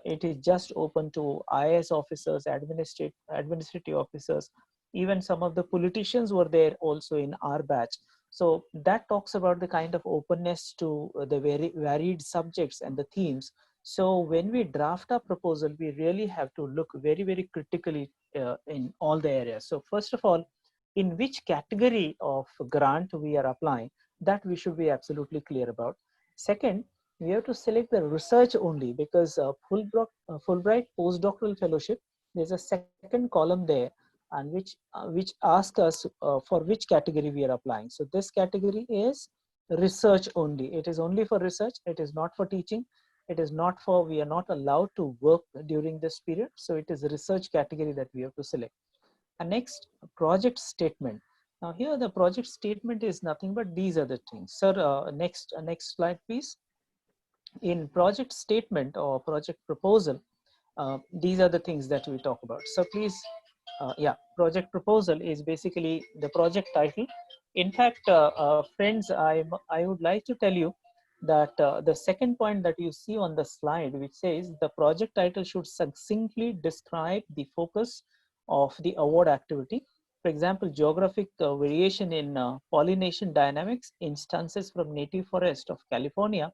It is just open to IAS officers, administrative officers, even some of the politicians were there also in our batch. So that talks about the kind of openness to the very varied subjects and the themes. So when we draft our proposal, we really have to look very, very critically in all the areas. So first of all, in which category of grant we are applying, that we should be absolutely clear about. Second, we have to select the research only, because Fulbright postdoctoral fellowship, there's a second column there, and which asks us for which category we are applying. So this category is research only. It is only for research. It is not for teaching. It is not for, we are not allowed to work during this period. So it is a research category that we have to select. And next, project statement. Now here the project statement is nothing but these are the things. Sir, next slide, please. In project statement or project proposal, these are the things that we talk about. So please, yeah, project proposal is basically the project title. In fact, friends, I would like to tell you that the second point that you see on the slide, which says the project title should succinctly describe the focus of the award activity. For example, geographic variation in pollination dynamics, instances from native forest of California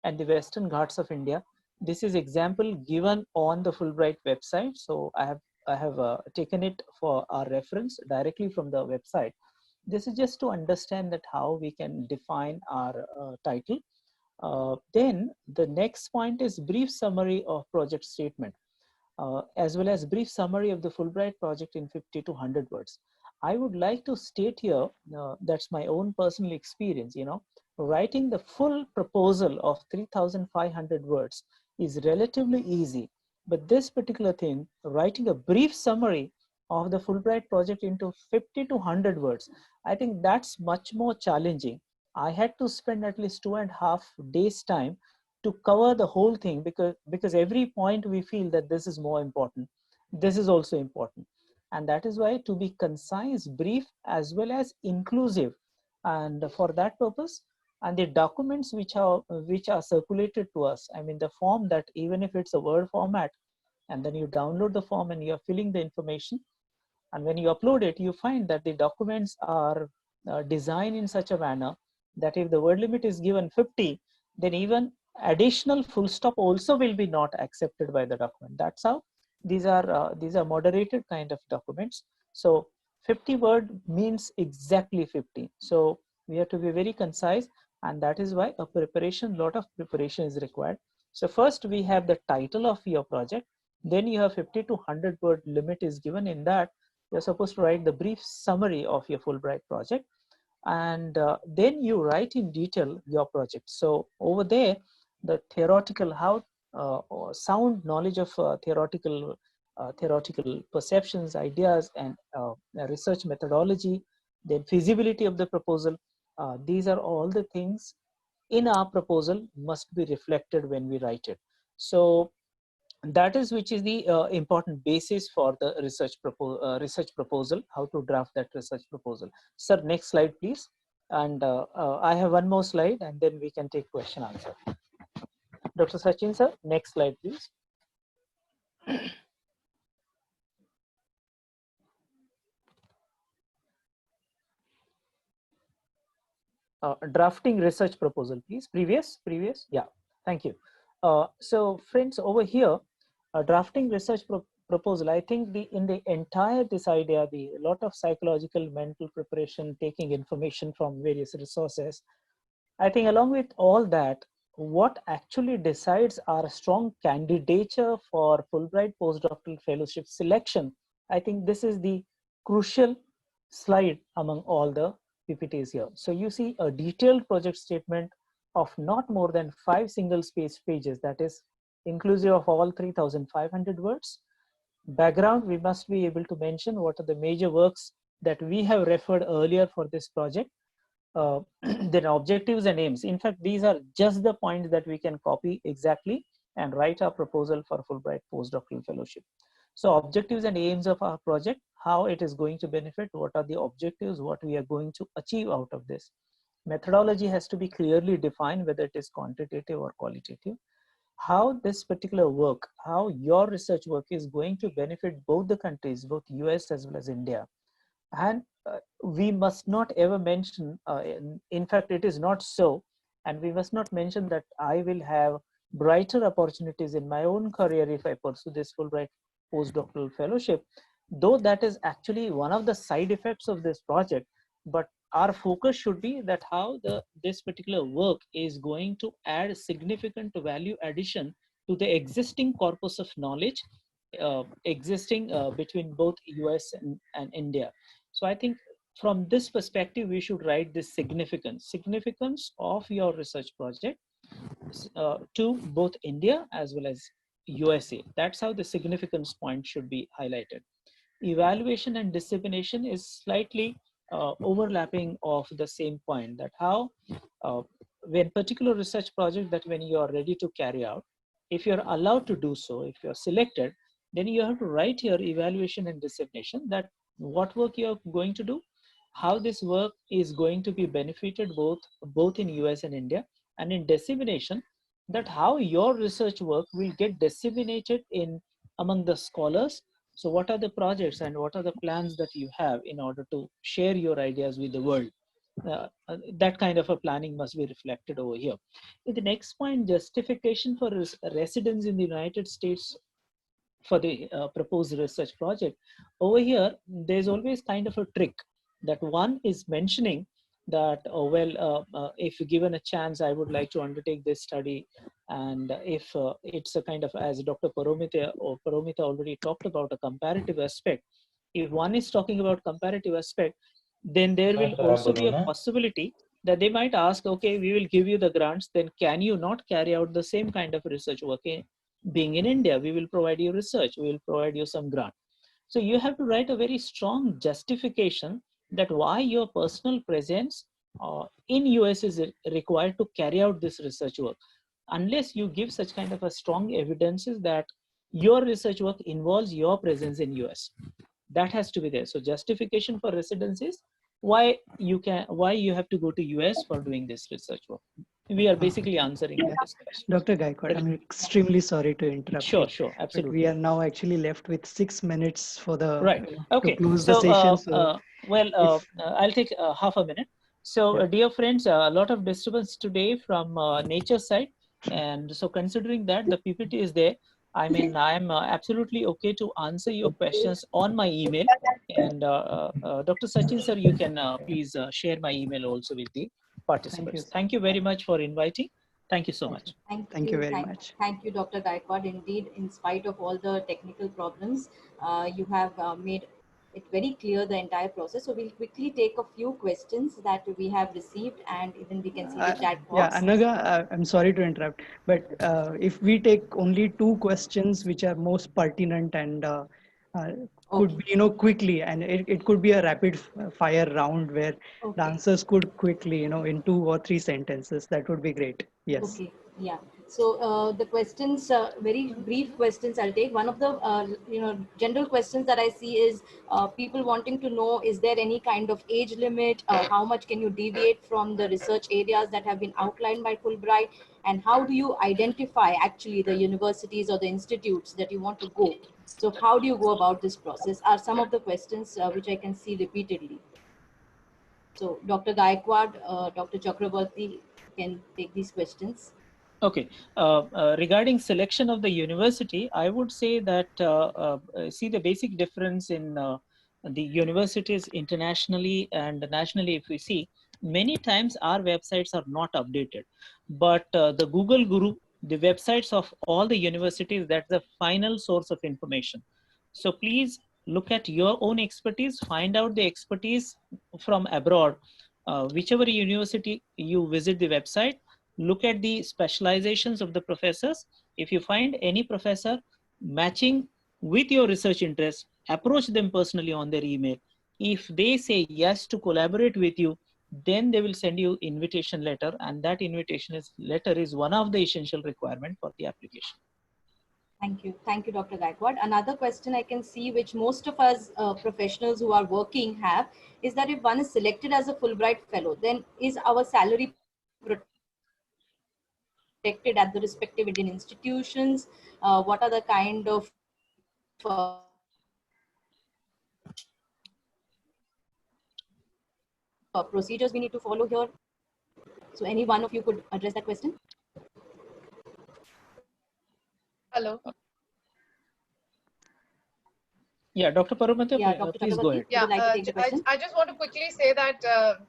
and the Western Ghats of India. This is example given on the Fulbright website. So I have taken it for our reference directly from the website. This is just to understand that how we can define our title. Then the next point is brief summary of project statement, as well as brief summary of the Fulbright project in 50 to 100 words. I would like to state here, that's my own personal experience, writing the full proposal of 3,500 words is relatively easy. But this particular thing, writing a brief summary of the Fulbright project into 50 to 100 words, I think that's much more challenging. I had to spend at least 2.5 days time to cover the whole thing, because every point we feel that this is more important. This is also important. And that is why to be concise, brief, as well as inclusive. And for that purpose, and the documents which are circulated to us, I mean the form, that even if it's a Word format, and then you download the form and you're filling the information, and when you upload it, you find that the documents are designed in such a manner that if the word limit is given 50, then even additional full stop also will be not accepted by the document. That's how these are moderated kind of documents. So 50 word means exactly 50. So we have to be very concise, and that is why a lot of preparation is required. So first we have the title of your project, then you have 50 to 100 word limit is given. In that, you're supposed to write the brief summary of your Fulbright project, and then you write in detail your project. So over there, the theoretical, or sound knowledge of theoretical perceptions, ideas, and research methodology, then feasibility of the proposal. These are all the things in our proposal must be reflected when we write it. So that is which is the important basis for the research proposal, how to draft that research proposal. Sir, next slide, please. And I have one more slide, and then we can take question answer. Dr. Sachin, sir, next slide, please. Drafting research proposal, please. Previous, yeah, thank you. So friends, over here, drafting research proposal, I think in the entire this idea, the lot of psychological mental preparation, taking information from various resources, I think along with all that, what actually decides our strong candidature for Fulbright postdoctoral fellowship selection, I think this is the crucial slide among all the PPTs here. So you see a detailed project statement of not more than 5 single-space pages, that is inclusive of all 3,500 words. Background, we must be able to mention what are the major works that we have referred earlier for this project, then objectives and aims. In fact, these are just the points that we can copy exactly and write our proposal for Fulbright postdoctoral fellowship. So objectives and aims of our project, how it is going to benefit, what are the objectives, what we are going to achieve out of this. Methodology has to be clearly defined, whether it is quantitative or qualitative. How this particular work, how your research work is going to benefit both the countries, both US as well as India. And we must not ever mention, in fact, it is not so, and we must not mention that I will have brighter opportunities in my own career if I pursue this Fulbright postdoctoral fellowship, though that is actually one of the side effects of this project. But our focus should be that how this particular work is going to add significant value addition to the existing corpus of knowledge existing between both US and India. So I think from this perspective, we should write the significance of your research project to both India as well as USA. That's how the significance point should be highlighted. Evaluation and dissemination is slightly overlapping of the same point, that how when particular research project that when you are ready to carry out, if you're allowed to do so, if you're selected, then you have to write your evaluation and dissemination, that what work you're going to do, how this work is going to be benefited both in US and India, and in dissemination, that how your research work will get disseminated among the scholars. So what are the projects and what are the plans that you have in order to share your ideas with the world? That kind of a planning must be reflected over here. In the next point, justification for residence in the United States for the proposed research project. Over here, there's always kind of a trick that one is mentioning that, if given a chance, I would like to undertake this study. And if it's a kind of, as Dr. Paromita already talked about, a comparative aspect. If one is talking about comparative aspect, then there will also be a possibility that they might ask, okay, we will give you the grants, then can you not carry out the same kind of research work being in India? We will provide you research, we will provide you some grant. So you have to write a very strong justification that why your personal presence in US is required to carry out this research work. Unless you give such kind of a strong evidences that your research work involves your presence in US, that has to be there. So justification for residencies, why you have to go to US for doing this research work. We are basically answering this question. Dr. Gaikwad, I'm extremely sorry to interrupt. Sure, absolutely. But we are now actually left with 6 minutes for the Okay. to close the session. I'll take half a minute. So, dear friends, a lot of disturbance today from nature side, and so considering that the PPT is there, I mean, I'm absolutely okay to answer your questions on my email. And Dr. Sachin sir, you can please share my email also with the participants. Thank you very much for inviting. Thank you so much. Thank you very much. Thank you, Dr. Gaikwad. Indeed, in spite of all the technical problems, you have made it very clear the entire process. So we'll quickly take a few questions that we have received, and even we can see the chat box. Yeah, Anaga, I'm sorry to interrupt, but if we take only 2 questions which are most pertinent and could be, quickly, and it could be a rapid fire round where the answers could quickly, in 2 or 3 sentences, that would be great. Yes. Okay. Yeah. So the questions, very brief questions I'll take. One of the, general questions that I see is people wanting to know, is there any kind of age limit? How much can you deviate from the research areas that have been outlined by Fulbright? And how do you identify actually the universities or the institutes that you want to go? So how do you go about this process are some of the questions which I can see repeatedly. So Dr. Gaikwad, Dr. Chakraborty can take these questions. Okay. Regarding selection of the university, I would say that see the basic difference in the universities internationally and nationally. If we see, many times our websites are not updated, but the Google Guru, the websites of all the universities, that's the final source of information. So please look at your own expertise, find out the expertise from abroad, whichever university you visit the website. Look at the specializations of the professors. If you find any professor matching with your research interest, approach them personally on their email. If they say yes to collaborate with you, then they will send you invitation letter, and that letter is one of the essential requirement for the application. Thank you, Dr. Gaikwad. Another question I can see, which most of us professionals who are working have, is that if one is selected as a Fulbright Fellow, then is our salary protected at the respective Indian institutions? What are the kind of procedures we need to follow here? So any one of you could address that question? Hello. Yeah, Dr. Paramita, Yeah, Dr. please go ahead. Yeah, Would you like to take the question? I just want to quickly say that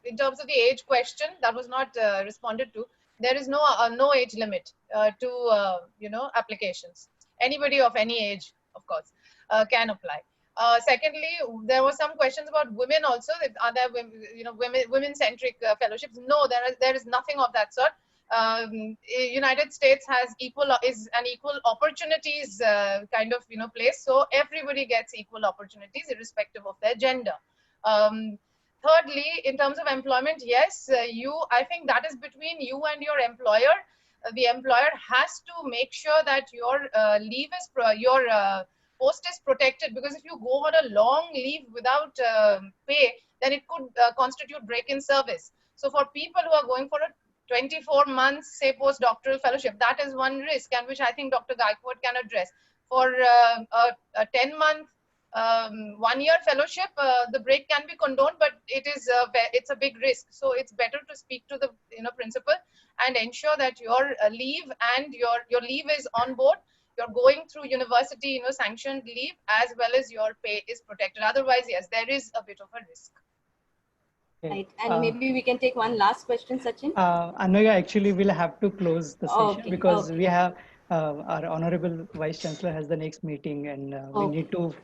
in terms of the age question that was not responded to, there is no age limit to applications. Anybody of any age, of course, can apply. Secondly, there were some questions about women also. Are there women-centric fellowships? No, there is nothing of that sort. United States is an equal opportunities kind of place, so everybody gets equal opportunities irrespective of their gender. Thirdly, in terms of employment, yes, I think that is between you and your employer. The employer has to make sure that your post is protected, because if you go on a long leave without pay, then it could constitute break in service. So for people who are going for a 24 months, say, postdoctoral fellowship, that is one risk, and which I think Dr. Gaikwad can address. For a 10-month, 1-year fellowship, the break can be condoned, but it's a big risk. So it's better to speak to the principal and ensure that your leave and your leave is on board. You're going through university sanctioned leave, as well as your pay is protected. Otherwise, yes, there is a bit of a risk. Right, and maybe we can take one last question, Sachin. Annaga, actually will have to close the session because okay. we have our Honorable Vice Chancellor has the next meeting, and we need to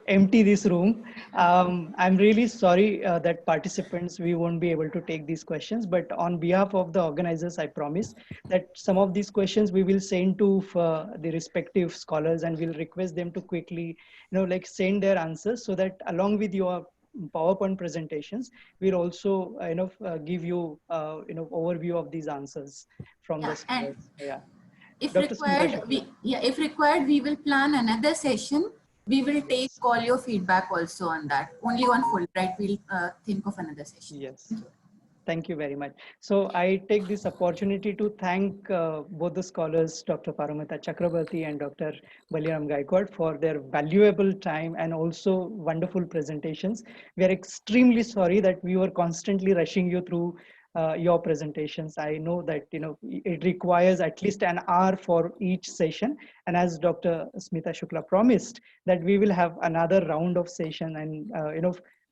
empty this room. I'm really sorry that participants, we won't be able to take these questions, but on behalf of the organizers, I promise that some of these questions we will send to the respective scholars, and we'll request them to quickly, send their answers, so that along with your PowerPoint presentations, we'll also give you overview of these answers from the scholars. Yeah. If Dr. required, we will plan another session. We will take all your feedback also on that. Only on Fulbright, we'll think of another session. Yes. Thank you very much. So I take this opportunity to thank both the scholars, Dr. Paramita Chakrabarti and Dr. Baliram Gaikwad, for their valuable time and also wonderful presentations. We are extremely sorry that we were constantly rushing you through your presentations. I know that it requires at least an hour for each session, and as Dr. Smita Shukla promised, that we will have another round of session, and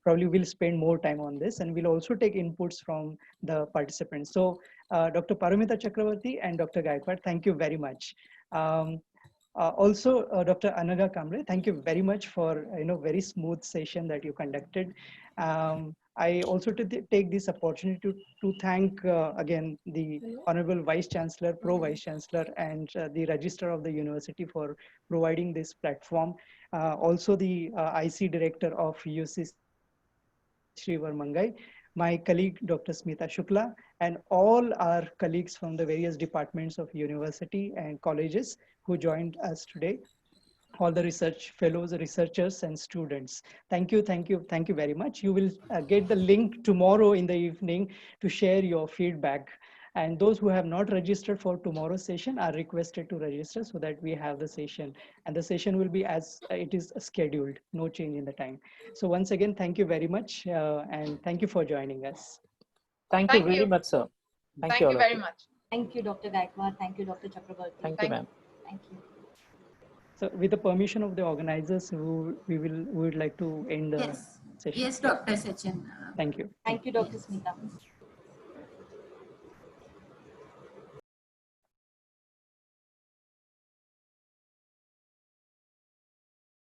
probably we'll spend more time on this, and we'll also take inputs from the participants. So Dr. Paramita Chakrabarti and Dr. Gaikwad, thank you very much. Also, Dr. Anaga Kamble, thank you very much for very smooth session that you conducted. I also take this opportunity to thank again the Honorable Vice Chancellor, Pro Vice Chancellor, and the Registrar of the University for providing this platform. Also the IC Director of UC Srivar Mangai, my colleague Dr. Smita Shukla, and all our colleagues from the various departments of university and colleges who joined us today, all the research fellows, researchers, and students. Thank you, thank you, thank you very much. You will get the link tomorrow in the evening to share your feedback. And those who have not registered for tomorrow's session are requested to register so that we have the session. And the session will be as it is scheduled, no change in the time. So once again, thank you very much. And thank you for joining us. Thank you very much, sir. Thank you very much. Thank you, Dr. Gaikwad. Thank you, Dr. Chakrabarti. Thank you, ma'am. Thank you. So with the permission of the organizers, we would like to end the session. Yes, Dr. Sachin. Thank you. Thank you, Dr. Smita.